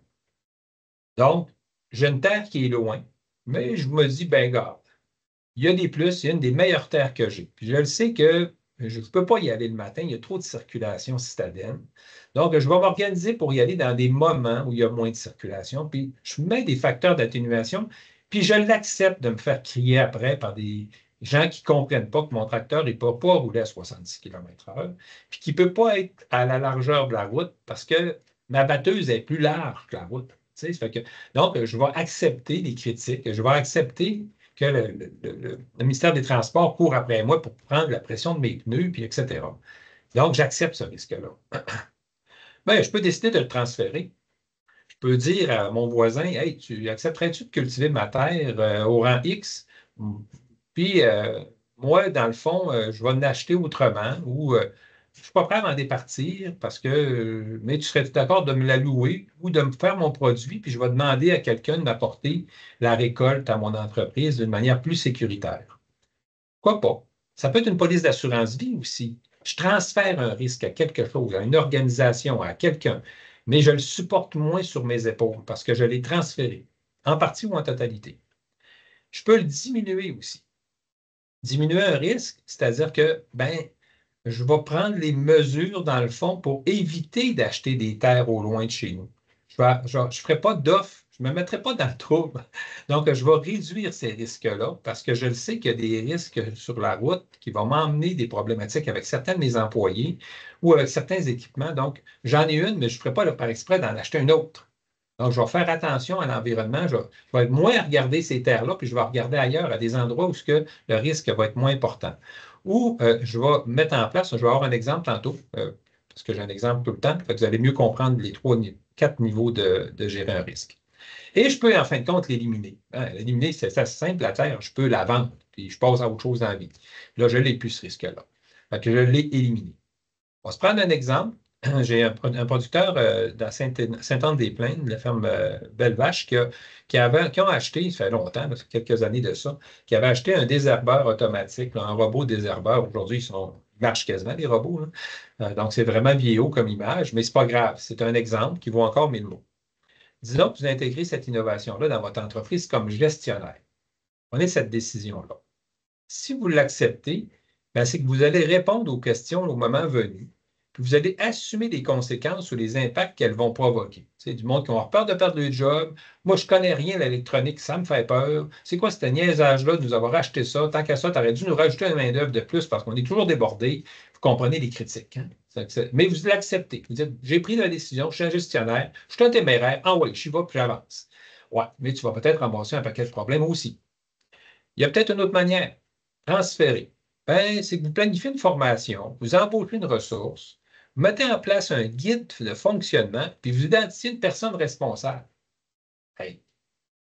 Donc, j'ai une terre qui est loin, mais je me dis, ben garde, il y a des plus, il y a une des meilleures terres que j'ai. Puis je le sais que Je ne peux pas y aller le matin, il y a trop de circulation citadine. Donc, je vais m'organiser pour y aller dans des moments où il y a moins de circulation. Puis, je mets des facteurs d'atténuation, puis je l'accepte de me faire crier après par des gens qui ne comprennent pas que mon tracteur ne peut pas rouler à 70 km/h, puis qu'il ne peut pas être à la largeur de la route parce que ma batteuse est plus large que la route. Tu sais, ça fait que, donc, je vais accepter les critiques, je vais accepter que le ministère des Transports court après moi pour prendre la pression de mes pneus, puis etc. Donc, j'accepte ce risque-là. Bien, je peux décider de le transférer. Je peux dire à mon voisin, hey, accepterais-tu de cultiver ma terre au rang X? Puis, moi, dans le fond, je vais en acheter autrement ou je ne suis pas prêt à m'en départir parce que, mais tu serais d'accord de me la louer ou de me faire mon produit, puis je vais demander à quelqu'un de m'apporter la récolte à mon entreprise d'une manière plus sécuritaire. Pourquoi pas? Ça peut être une police d'assurance vie aussi. Je transfère un risque à quelque chose, à une organisation, à quelqu'un, mais je le supporte moins sur mes épaules parce que je l'ai transféré, en partie ou en totalité. Je peux le diminuer aussi. Diminuer un risque, c'est-à-dire que, ben, je vais prendre les mesures, dans le fond, pour éviter d'acheter des terres au loin de chez nous. Je ne ferai pas d'offre, je ne me mettrai pas dans le trouble. Donc, je vais réduire ces risques-là parce que je le sais qu'il y a des risques sur la route qui vont m'emmener des problématiques avec certains de mes employés ou avec certains équipements. Donc, j'en ai une, mais je ne ferai pas par exprès d'en acheter une autre. Donc, je vais faire attention à l'environnement. Je vais être moins à regarder ces terres-là, puis je vais regarder ailleurs, à des endroits où le risque va être moins important. Ou je vais mettre en place, je vais avoir un exemple tantôt, parce que j'ai un exemple tout le temps, fait que vous allez mieux comprendre les 4 niveaux de gérer un risque. Et je peux, en fin de compte, l'éliminer. L'éliminer, c'est assez simple, la terre, je peux la vendre, puis je passe à autre chose dans la vie. Là, je n'ai plus ce risque-là. Fait que je l'ai éliminé. On va se prendre un exemple. J'ai un producteur dans Saint-Anne-des-Plaines, la ferme Belle Vache, qui ont acheté, ça fait longtemps, ça fait quelques années de ça, qui avait acheté un désherbeur automatique, un robot désherbeur. Aujourd'hui, ils marchent quasiment, les robots. Donc, c'est vraiment vieillot comme image, mais ce n'est pas grave. C'est un exemple qui vaut encore 1000 mots. Disons que vous intégrez cette innovation-là dans votre entreprise comme gestionnaire. Prenez cette décision-là. Si vous l'acceptez, c'est que vous allez répondre aux questions au moment venu. Puis vous allez assumer les conséquences ou les impacts qu'elles vont provoquer. C'est du monde qui va avoir peur de perdre le job. Moi, je ne connais rien à l'électronique, ça me fait peur. C'est quoi ce niaisage-là de nous avoir acheté ça? Tant qu'à ça, tu aurais dû nous rajouter une main-d'œuvre de plus parce qu'on est toujours débordé. Vous comprenez les critiques. Hein? Mais vous l'acceptez. Vous dites, j'ai pris la décision, je suis un gestionnaire, je suis un téméraire. Ah oui, j'y vais, puis j'avance. Ouais, mais tu vas peut-être ramasser un paquet de problèmes aussi. Il y a peut-être une autre manière. Transférer. C'est que vous planifiez une formation, vous embauchez une ressource, vous mettez en place un guide de fonctionnement, puis vous identifiez une personne responsable. Hey,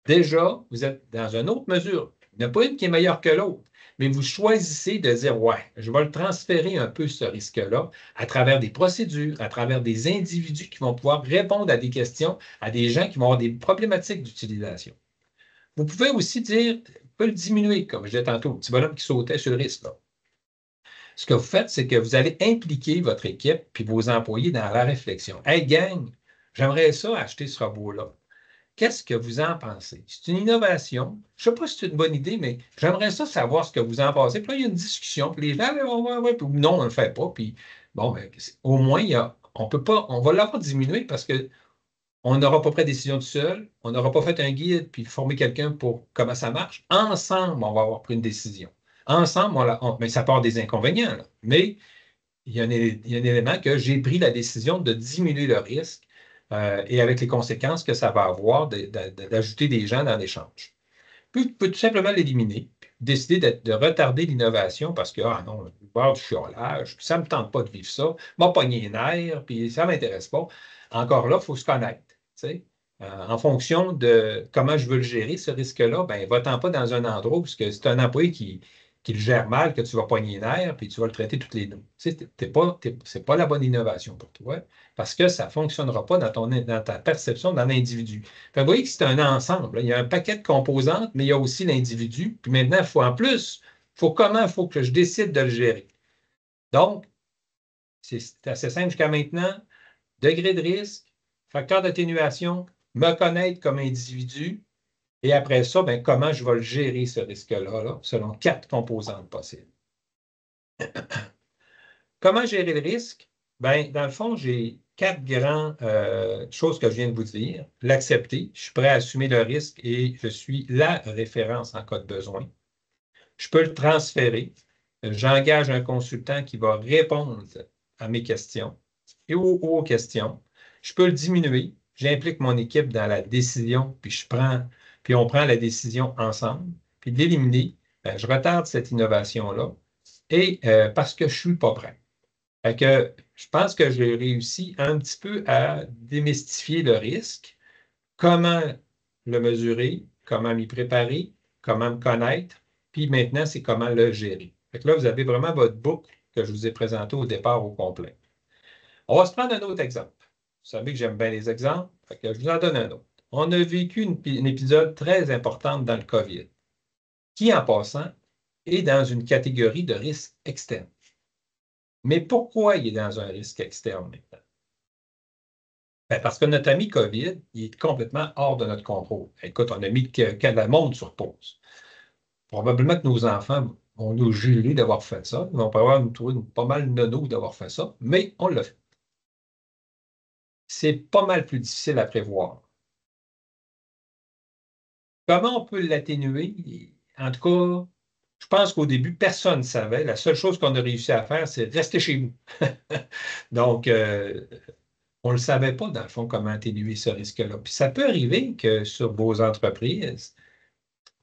déjà, vous êtes dans une autre mesure. Il n'y en a pas une qui est meilleure que l'autre, mais vous choisissez de dire, ouais, je vais le transférer un peu, ce risque-là, à travers des procédures, à travers des individus qui vont pouvoir répondre à des questions, à des gens qui vont avoir des problématiques d'utilisation. Vous pouvez aussi dire, vous pouvez le diminuer, comme je disais tantôt, le petit bonhomme qui sautait sur le risque. Là. Ce que vous faites, c'est que vous allez impliquer votre équipe puis vos employés dans la réflexion. Hey, gang, j'aimerais ça acheter ce robot-là. Qu'est-ce que vous en pensez? C'est une innovation. Je ne sais pas si c'est une bonne idée, mais j'aimerais ça savoir ce que vous en pensez. Puis là, il y a une discussion. Puis les gens, puis non, on ne le fait pas. Puis bon, au moins, on va l'avoir diminué parce que on n'aura pas pris de décision tout seul, on n'aura pas fait un guide puis formé quelqu'un pour comment ça marche. Ensemble, on va avoir pris une décision. Ensemble, mais ça part des inconvénients. Là. Mais il y a un élément que j'ai pris la décision de diminuer le risque et avec les conséquences que ça va avoir d'ajouter des gens dans l'échange. Puis, tu peux tout simplement l'éliminer, décider de retarder l'innovation parce que, ah non, le bord du chiolage, ça ne me tente pas de vivre ça, m'a pogné les nerfs, puis ça ne m'intéresse pas. Encore là, il faut se connaître. En fonction de comment je veux le gérer, ce risque-là, va-t'en pas dans un endroit où c'est un employé qui le gère mal, que tu vas pogner les nerfs, puis tu vas le traiter toutes les deux. Ce n'est pas la bonne innovation pour toi, parce que ça ne fonctionnera pas dans ta perception d'un individu. Vous voyez que c'est un ensemble. Là. Il y a un paquet de composantes, mais il y a aussi l'individu. Puis maintenant, il faut que je décide de le gérer. Donc, c'est assez simple jusqu'à maintenant. Degré de risque, facteur d'atténuation, me connaître comme individu, et après ça, comment je vais le gérer, ce risque-là, selon 4 composantes possibles. comment gérer le risque? Bien, dans le fond, j'ai 4 grandes choses que je viens de vous dire. L'accepter, je suis prêt à assumer le risque et je suis la référence en cas de besoin. Je peux le transférer. J'engage un consultant qui va répondre à mes questions et aux questions. Je peux le diminuer. J'implique mon équipe dans la décision, puis on prend la décision ensemble. Puis de l'éliminer, je retarde cette innovation-là et parce que je ne suis pas prêt. Fait que je pense que j'ai réussi un petit peu à démystifier le risque, comment le mesurer, comment m'y préparer, comment me connaître, puis maintenant, c'est comment le gérer. Fait que là, vous avez vraiment votre boucle que je vous ai présentée au départ au complet. On va se prendre un autre exemple. Vous savez que j'aime bien les exemples, fait que je vous en donne un autre. On a vécu un épisode très important dans le COVID, qui, en passant, est dans une catégorie de risque externe. Mais pourquoi il est dans un risque externe maintenant? Ben, parce que notre ami COVID, il est complètement hors de notre contrôle. Écoute, on a mis la monde sur pause. Probablement que nos enfants vont nous jurer d'avoir fait ça. Ils vont probablement nous trouver pas mal nono d'avoir fait ça, mais on l'a fait. C'est pas mal plus difficile à prévoir. Comment on peut l'atténuer? En tout cas, je pense qu'au début, personne ne savait. La seule chose qu'on a réussi à faire, c'est rester chez vous. Donc, on ne le savait pas, dans le fond, comment atténuer ce risque-là. Puis ça peut arriver que sur vos entreprises,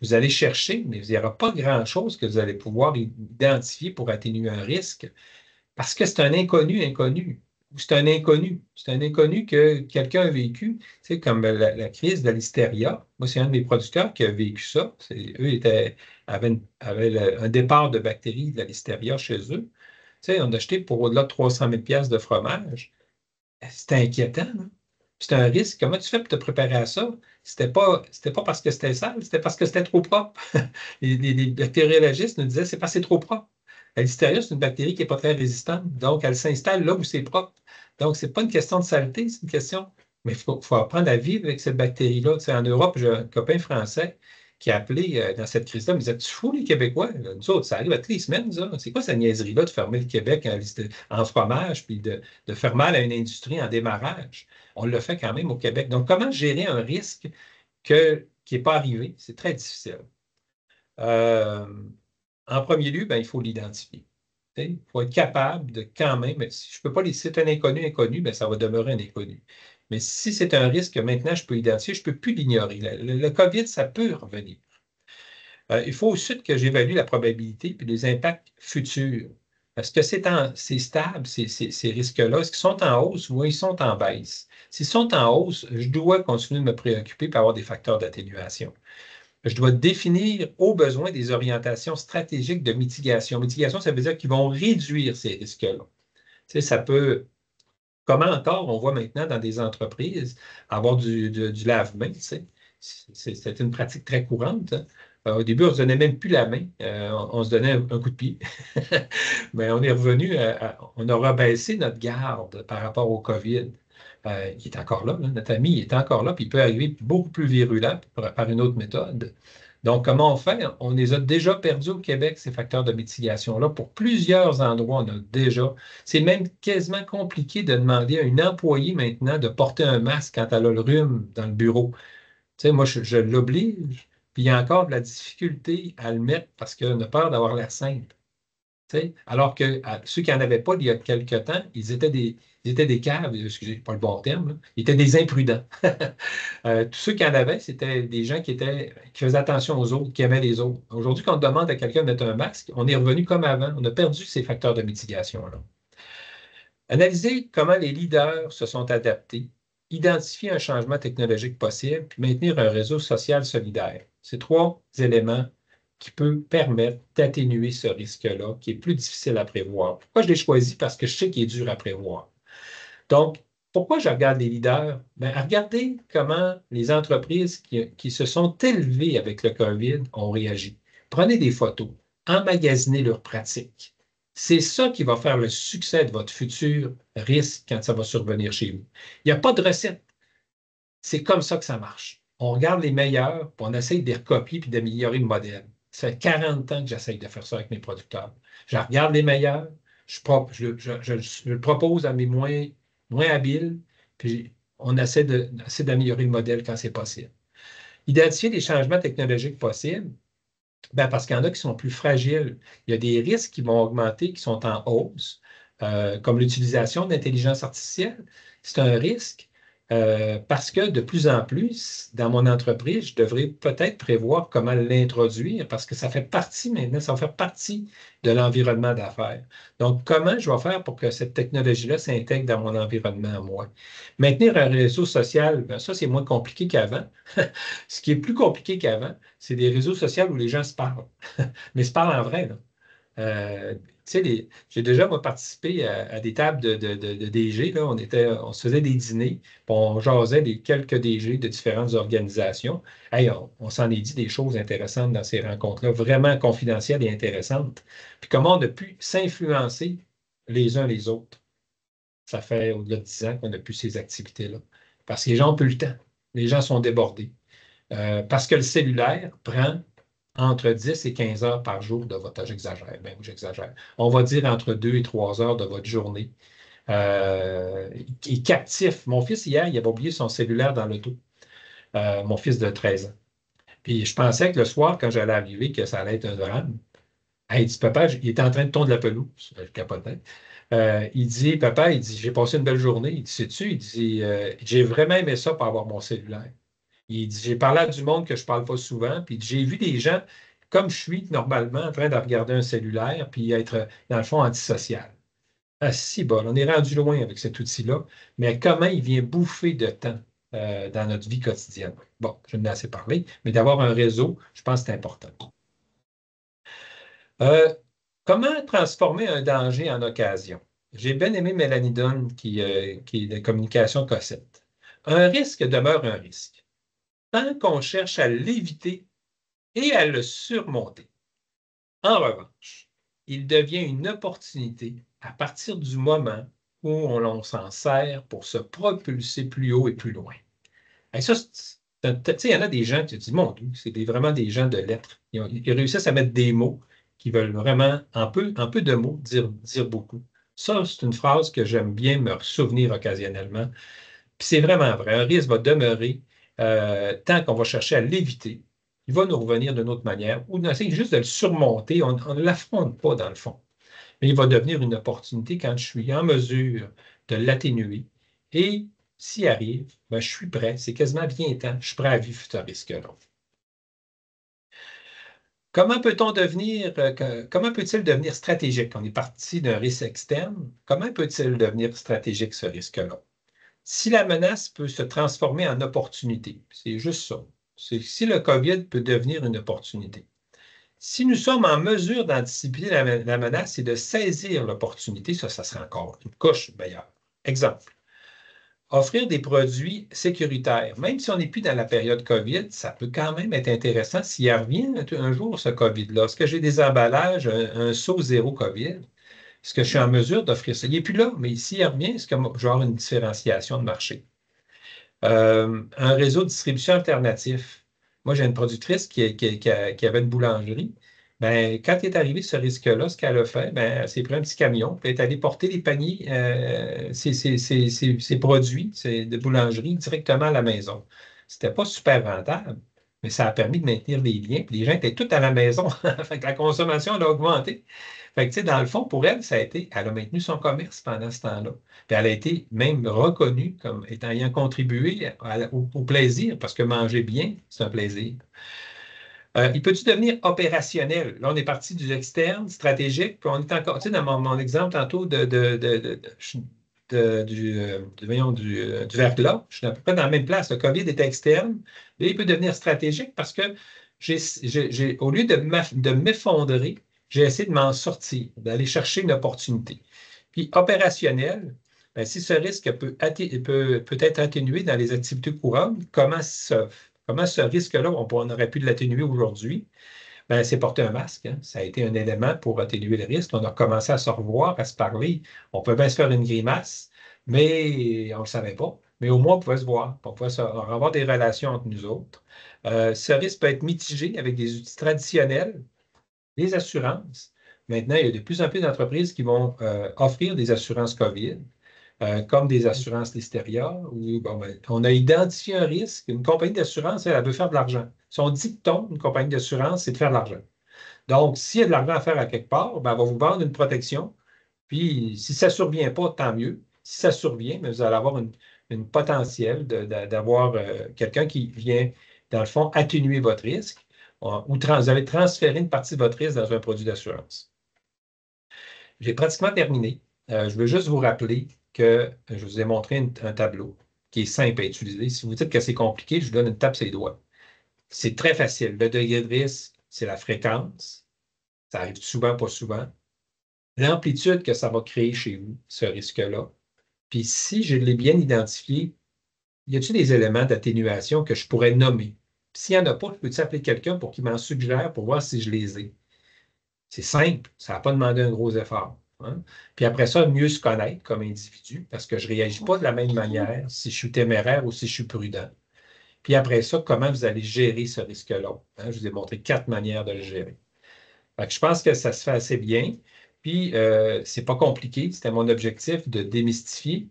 vous allez chercher, mais il n'y aura pas grand-chose que vous allez pouvoir identifier pour atténuer un risque parce que c'est un inconnu. Ou c'est un inconnu. C'est un inconnu que quelqu'un a vécu. Tu sais, comme la crise de l'hystéria. Moi, c'est un de mes producteurs qui a vécu ça. Eux avaient un départ de bactéries de la l'hystéria chez eux. Tu sais, on a acheté pour au-delà de 300 000 $ de fromage. C'était inquiétant, là. C'était un risque. Comment tu fais pour te préparer à ça? C'était pas parce que c'était sale, c'était parce que c'était trop propre. Les bactériologistes nous disaient c'est parce que c'est trop propre. La Listeria, c'est une bactérie qui n'est pas très résistante, donc elle s'installe là où c'est propre. Donc, ce n'est pas une question de saleté, c'est une question. Mais il faut apprendre à vivre avec cette bactérie-là. Tu sais, en Europe, j'ai un copain français qui a appelé dans cette crise-là, il me disait tu fous les Québécois? Là, nous autres, ça arrive à toutes les semaines, ça. C'est quoi cette niaiserie-là de fermer le Québec en fromage puis de faire mal à une industrie en démarrage? On le fait quand même au Québec. Donc, comment gérer un risque qui n'est pas arrivé? C'est très difficile. En premier lieu, ben, il faut l'identifier. Il faut être capable de quand même, si je ne peux pas laisser un inconnu, ben, ça va demeurer un inconnu. Mais si c'est un risque que maintenant je peux identifier, je ne peux plus l'ignorer. Le COVID, ça peut revenir. Il faut aussi que j'évalue la probabilité et les impacts futurs. Est-ce que c'est stable, ces risques-là? Est-ce qu'ils sont en hausse ou ils sont en baisse? S'ils sont en hausse, je dois continuer de me préoccuper pour avoir des facteurs d'atténuation. Je dois définir au besoin des orientations stratégiques de mitigation. Mitigation, ça veut dire qu'ils vont réduire ces risques-là. Tu sais, ça peut, comment encore on voit maintenant dans des entreprises avoir du lave-main, tu sais. C'est une pratique très courante, hein. Au début, on ne se donnait même plus la main, on se donnait un coup de pied. Mais on est revenu, on aura baissé notre garde par rapport au COVID. Il est encore là, notre ami, il est encore là, puis il peut arriver beaucoup plus virulent par une autre méthode. Donc, comment on fait? On les a déjà perdus au Québec, ces facteurs de mitigation-là. Pour plusieurs endroits, on a déjà. C'est même quasiment compliqué de demander à une employée maintenant de porter un masque quand elle a le rhume dans le bureau. Tu sais, moi, je l'oblige, puis il y a encore de la difficulté à le mettre parce qu'on a peur d'avoir l'air simple. Tu sais, alors que ceux qui n'en avaient pas il y a quelque temps, ils étaient des caves, excusez, pas le bon terme, là. Ils étaient des imprudents. Tous ceux qui en avaient, c'était des gens qui faisaient attention aux autres, qui aimaient les autres. Aujourd'hui, quand on demande à quelqu'un de mettre un masque, on est revenu comme avant. On a perdu ces facteurs de mitigation-là. Analyser comment les leaders se sont adaptés, identifier un changement technologique possible, puis maintenir un réseau social solidaire. C'est 3 éléments qui peuvent permettre d'atténuer ce risque-là, qui est plus difficile à prévoir. Pourquoi je l'ai choisi? Parce que je sais qu'il est dur à prévoir. Donc, pourquoi je regarde les leaders? Bien, regardez comment les entreprises qui se sont élevées avec le COVID ont réagi. Prenez des photos, emmagasinez leurs pratiques. C'est ça qui va faire le succès de votre futur risque quand ça va survenir chez vous. Il n'y a pas de recette. C'est comme ça que ça marche. On regarde les meilleurs, puis on essaye de les recopier puis d'améliorer le modèle. Ça fait 40 ans que j'essaye de faire ça avec mes producteurs. Je regarde les meilleurs, je le propose à mes moins habiles, puis on essaie d'améliorer le modèle quand c'est possible. Identifier des changements technologiques possibles, ben parce qu'il y en a qui sont plus fragiles. Il y a des risques qui vont augmenter, qui sont en hausse, comme l'utilisation d'intelligence artificielle. C'est un risque parce que de plus en plus, dans mon entreprise, je devrais peut-être prévoir comment l'introduire parce que ça fait partie maintenant, ça va faire partie de l'environnement d'affaires. Donc, comment je vais faire pour que cette technologie-là s'intègre dans mon environnement à moi? Maintenir un réseau social, ben ça, c'est moins compliqué qu'avant. Ce qui est plus compliqué qu'avant, c'est des réseaux sociaux où les gens se parlent, mais se parlent en vrai, là. J'ai déjà moi, participé à des tables de DG. Là. On se faisait des dîners, puis on jasait des quelques DG de différentes organisations. Hey, on s'en est dit des choses intéressantes dans ces rencontres-là, vraiment confidentielles et intéressantes. Puis comment on a pu s'influencer les uns les autres. Ça fait au-delà de 10 ans qu'on a pu ces activités-là. Parce que les gens n'ont plus le temps. Les gens sont débordés. Parce que le cellulaire prend entre 10 et 15 heures par jour de votre... J'exagère, même j'exagère. On va dire entre 2 et 3 heures de votre journée. Il est captif. Mon fils, hier, il avait oublié son cellulaire dans l'auto. Mon fils de 13 ans. Puis je pensais que le soir, quand j'allais arriver, que ça allait être un drame. Il dit, papa, il était en train de tondre la pelouse. Je capotais. Il dit, papa, il dit, j'ai passé une belle journée. Il dit, sais-tu? Il dit, j'ai vraiment aimé ça pour avoir mon cellulaire. Il dit, j'ai parlé à du monde que je ne parle pas souvent, puis j'ai vu des gens, comme je suis normalement, en train de regarder un cellulaire, puis être, dans le fond, antisocial. Ah, si bon, on est rendu loin avec cet outil-là, mais comment il vient bouffer de temps dans notre vie quotidienne? Bon, je n'ai assez parlé, mais d'avoir un réseau, je pense que c'est important. Comment transformer un danger en occasion? J'ai bien aimé Mélanie Dunn, qui est de communication Cossette. Un risque demeure un risque tant qu'on cherche à l'éviter et à le surmonter. En revanche, il devient une opportunité à partir du moment où on s'en sert pour se propulser plus haut et plus loin. Et ça, il y en a des gens qui se disent, mon Dieu, c'est vraiment des gens de lettres. Ils réussissent à mettre des mots qui veulent vraiment, en peu de mots, dire beaucoup. Ça, c'est une phrase que j'aime bien me souvenir occasionnellement. Puis c'est vraiment vrai. Un risque va demeurer tant qu'on va chercher à l'éviter. Il va nous revenir d'une autre manière ou on essaie juste de le surmonter. On ne l'affronte pas dans le fond. Mais il va devenir une opportunité quand je suis en mesure de l'atténuer. Et s'il arrive, ben, je suis prêt. C'est quasiment bien temps. Je suis prêt à vivre ce risque-là. Comment peut-il devenir stratégique? On est parti d'un risque externe. Comment peut-il devenir stratégique, ce risque-là? Si la menace peut se transformer en opportunité, c'est juste ça. Si le COVID peut devenir une opportunité. Si nous sommes en mesure d'anticiper la menace et de saisir l'opportunité, ça sera encore une couche meilleure. Exemple, offrir des produits sécuritaires. Même si on n'est plus dans la période COVID, ça peut quand même être intéressant s'il revient un jour ce COVID-là. Est-ce que j'ai des emballages, un seau zéro COVID? Est-ce que je suis en mesure d'offrir ça? Il n'est plus là, mais s'il revient, est-ce que je vais avoir une différenciation de marché? Un réseau de distribution alternatif. Moi, j'ai une productrice qui avait une boulangerie. Ben, quand est arrivé ce risque-là, ce qu'elle a fait, ben, elle s'est pris un petit camion, puis elle est allée porter les paniers, ses produits de boulangerie directement à la maison. C'était pas super rentable, mais ça a permis de maintenir les liens, puis les gens étaient tous à la maison. Fait que la consommation a augmenté. Fait que, dans le fond, pour elle, elle a maintenu son commerce pendant ce temps-là. Puis elle a été même reconnue comme ayant contribué au plaisir, parce que manger bien, c'est un plaisir. Il peut-il devenir opérationnel? Là, on est parti du externe, stratégique, puis on est encore, dans mon exemple tantôt du verglas, je suis à peu près dans la même place. Le COVID est externe, là, il peut devenir stratégique parce que au lieu de m'effondrer, j'ai essayé de m'en sortir, d'aller chercher une opportunité. Puis opérationnel, bien, si ce risque peut être atténué dans les activités courantes, comment ce risque-là, on aurait pu l'atténuer aujourd'hui? Ben, c'est porter un masque. Hein. Ça a été un élément pour atténuer le risque. On a commencé à se revoir, à se parler. On pouvait bien se faire une grimace, mais on ne le savait pas. Mais au moins, on pouvait se voir. On pouvait avoir des relations entre nous autres. Ce risque peut être mitigé avec des outils traditionnels, les assurances, maintenant, il y a de plus en plus d'entreprises qui vont offrir des assurances COVID, comme des assurances Listeria, où on a identifié un risque. Une compagnie d'assurance, elle veut faire de l'argent. Son dicton, une compagnie d'assurance, c'est de faire de l'argent. Donc, s'il y a de l'argent à faire à quelque part, elle va vous vendre une protection. Puis, si ça ne survient pas, tant mieux. Si ça survient, mais vous allez avoir une potentiel d'avoir quelqu'un qui vient, dans le fond, atténuer votre risque ou vous allez transférer une partie de votre risque dans un produit d'assurance. J'ai pratiquement terminé. Je veux juste vous rappeler que je vous ai montré un tableau qui est simple à utiliser. Si vous dites que c'est compliqué, je vous donne une tape sur les doigts. C'est très facile. Le degré de risque, c'est la fréquence. Ça arrive souvent, pas souvent. L'amplitude que ça va créer chez vous, ce risque-là. Puis si je l'ai bien identifié, y a-t-il des éléments d'atténuation que je pourrais nommer? S'il n'y en a pas, je peux appeler quelqu'un pour qu'il m'en suggère pour voir si je les ai. C'est simple, ça n'a pas demandé un gros effort. Hein? Puis après ça, mieux se connaître comme individu, parce que je ne réagis pas de la même manière si je suis téméraire ou si je suis prudent. Puis après ça, comment vous allez gérer ce risque-là? Hein? Je vous ai montré 4 manières de le gérer. Fait que je pense que ça se fait assez bien. Puis, c'est pas compliqué. C'était mon objectif de démystifier.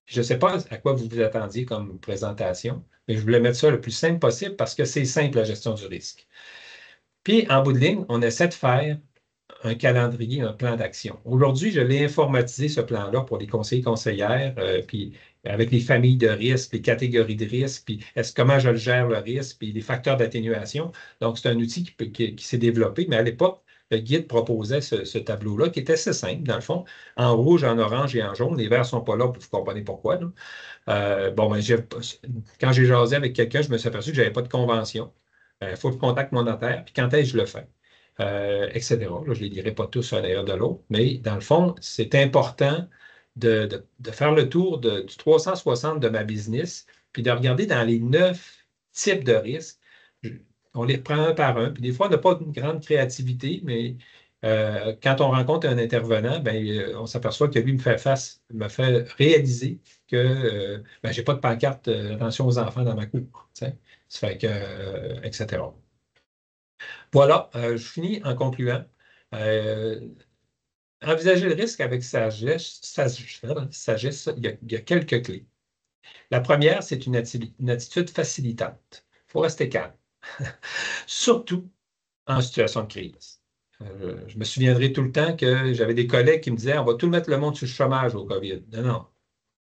Je ne sais pas à quoi vous vous attendiez comme présentation, mais je voulais mettre ça le plus simple possible parce que c'est simple, la gestion du risque. Puis, en bout de ligne, on essaie de faire un calendrier, un plan d'action. Aujourd'hui, je l'ai informatisé, ce plan-là, pour les conseillers et conseillères, puis avec les familles de risque, les catégories de risque, puis comment je le gère, le risque, puis les facteurs d'atténuation. Donc, c'est un outil qui s'est développé, mais à l'époque, le guide proposait ce tableau-là qui était assez simple, dans le fond, en rouge, en orange et en jaune. Les verts ne sont pas là, vous comprenez pourquoi. Quand j'ai jasé avec quelqu'un, je me suis aperçu que je n'avais pas de convention. Il faut que je contacte mon notaire, puis quand est-ce que je le fais? Etc. Là, je ne les dirai pas tous à l'un de l'autre, mais dans le fond, c'est important de faire le tour du 360 de ma business, puis de regarder dans les 9 types de risques. On les reprend un par un, puis des fois, on n'a pas une grande créativité, mais quand on rencontre un intervenant, on s'aperçoit que lui me fait réaliser que je n'ai pas de pancarte attention aux enfants dans ma cour. Ça fait que, etc. Voilà, je finis en concluant. Euh, Envisager le risque avec sagesse, il y a quelques clés. La première, c'est une attitude facilitante. Il faut rester calme, surtout en situation de crise. Je me souviendrai tout le temps que j'avais des collègues qui me disaient on va tout mettre le monde sur le chômage au COVID. Non, non,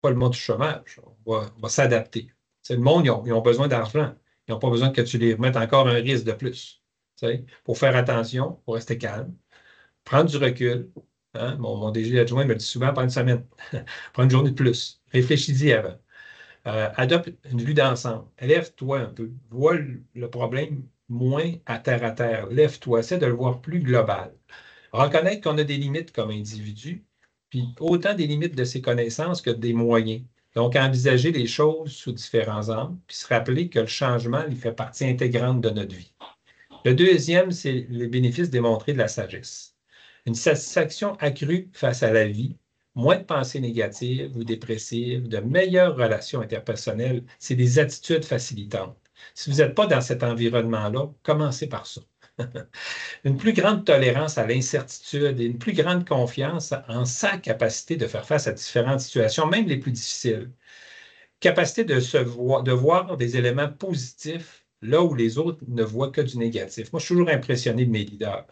pas le monde sur le chômage. On va s'adapter. Le monde, ils ont besoin d'argent. Ils n'ont pas besoin que tu les remettes encore un risque de plus. Pour faire attention, pour rester calme, prendre du recul. Hein? Mon DG adjoint me dit souvent, prends une semaine, prends une journée de plus. Réfléchis-y avant. Adopte une vue d'ensemble. Lève-toi un peu. Vois le problème moins à terre. Lève-toi. Essaie de le voir plus global. Reconnaître qu'on a des limites comme individu, puis autant des limites de ses connaissances que des moyens. Donc, envisager les choses sous différents angles, puis se rappeler que le changement, il fait partie intégrante de notre vie. Le deuxième, c'est les bénéfices démontrés de la sagesse. Une satisfaction accrue face à la vie, moins de pensées négatives ou dépressives, de meilleures relations interpersonnelles, c'est des attitudes facilitantes. Si vous n'êtes pas dans cet environnement-là, commencez par ça. Une plus grande tolérance à l'incertitude et une plus grande confiance en sa capacité de faire face à différentes situations, même les plus difficiles. Capacité de voir des éléments positifs là où les autres ne voient que du négatif. Moi, je suis toujours impressionné de mes leaders.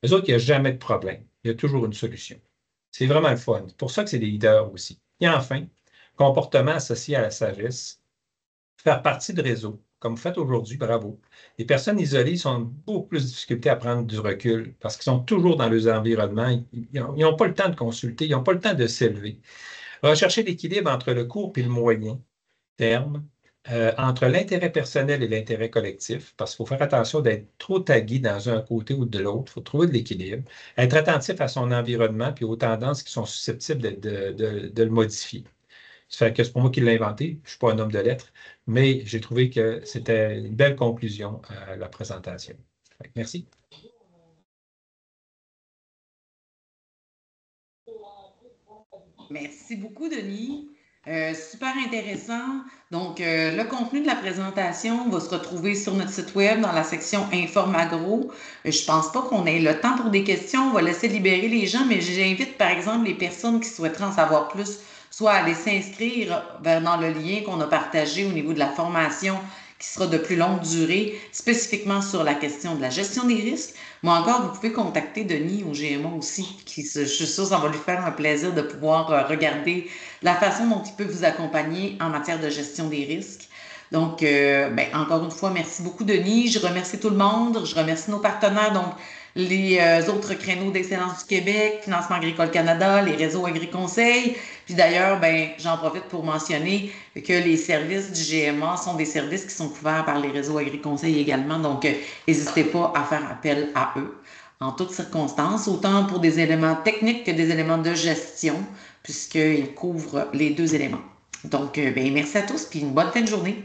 Les autres, il n'y a jamais de problème. Il y a toujours une solution. C'est vraiment le fun. C'est pour ça que c'est des leaders aussi. Et enfin, comportement associé à la sagesse, faire partie de réseaux, comme vous faites aujourd'hui, bravo. Les personnes isolées ont beaucoup plus de difficultés à prendre du recul parce qu'ils sont toujours dans leurs environnements. Ils n'ont pas le temps de consulter, ils n'ont pas le temps de s'élever. Rechercher l'équilibre entre le court et le moyen terme, entre l'intérêt personnel et l'intérêt collectif, parce qu'il faut faire attention d'être trop tagué dans un côté ou de l'autre. Il faut trouver de l'équilibre. Être attentif à son environnement puis aux tendances qui sont susceptibles de le modifier. Ça fait que c'est pour moi qui l'ai inventé. Je ne suis pas un homme de lettres, mais j'ai trouvé que c'était une belle conclusion à la présentation. Merci. Merci beaucoup, Denis. Super intéressant. Donc, le contenu de la présentation va se retrouver sur notre site web dans la section Informagro. Je pense pas qu'on ait le temps pour des questions. On va laisser libérer les gens, mais j'invite par exemple les personnes qui souhaiteraient en savoir plus, soit à aller s'inscrire dans le lien qu'on a partagé au niveau de la formation qui sera de plus longue durée, spécifiquement sur la question de la gestion des risques. Mais encore, vous pouvez contacter Denis au GMA aussi, je suis sûre que ça va lui faire un plaisir de pouvoir regarder la façon dont il peut vous accompagner en matière de gestion des risques. Donc, encore une fois, merci beaucoup, Denis. Je remercie tout le monde. Je remercie nos partenaires, donc les autres créneaux d'excellence du Québec, Financement agricole Canada, les réseaux Agri-Conseil. Puis d'ailleurs, j'en profite pour mentionner que les services du GMA sont des services qui sont couverts par les réseaux Agri-Conseil également. Donc, n'hésitez pas à faire appel à eux en toutes circonstances, autant pour des éléments techniques que des éléments de gestion, puisqu'ils couvrent les deux éléments. Donc, merci à tous, puis une bonne fin de journée.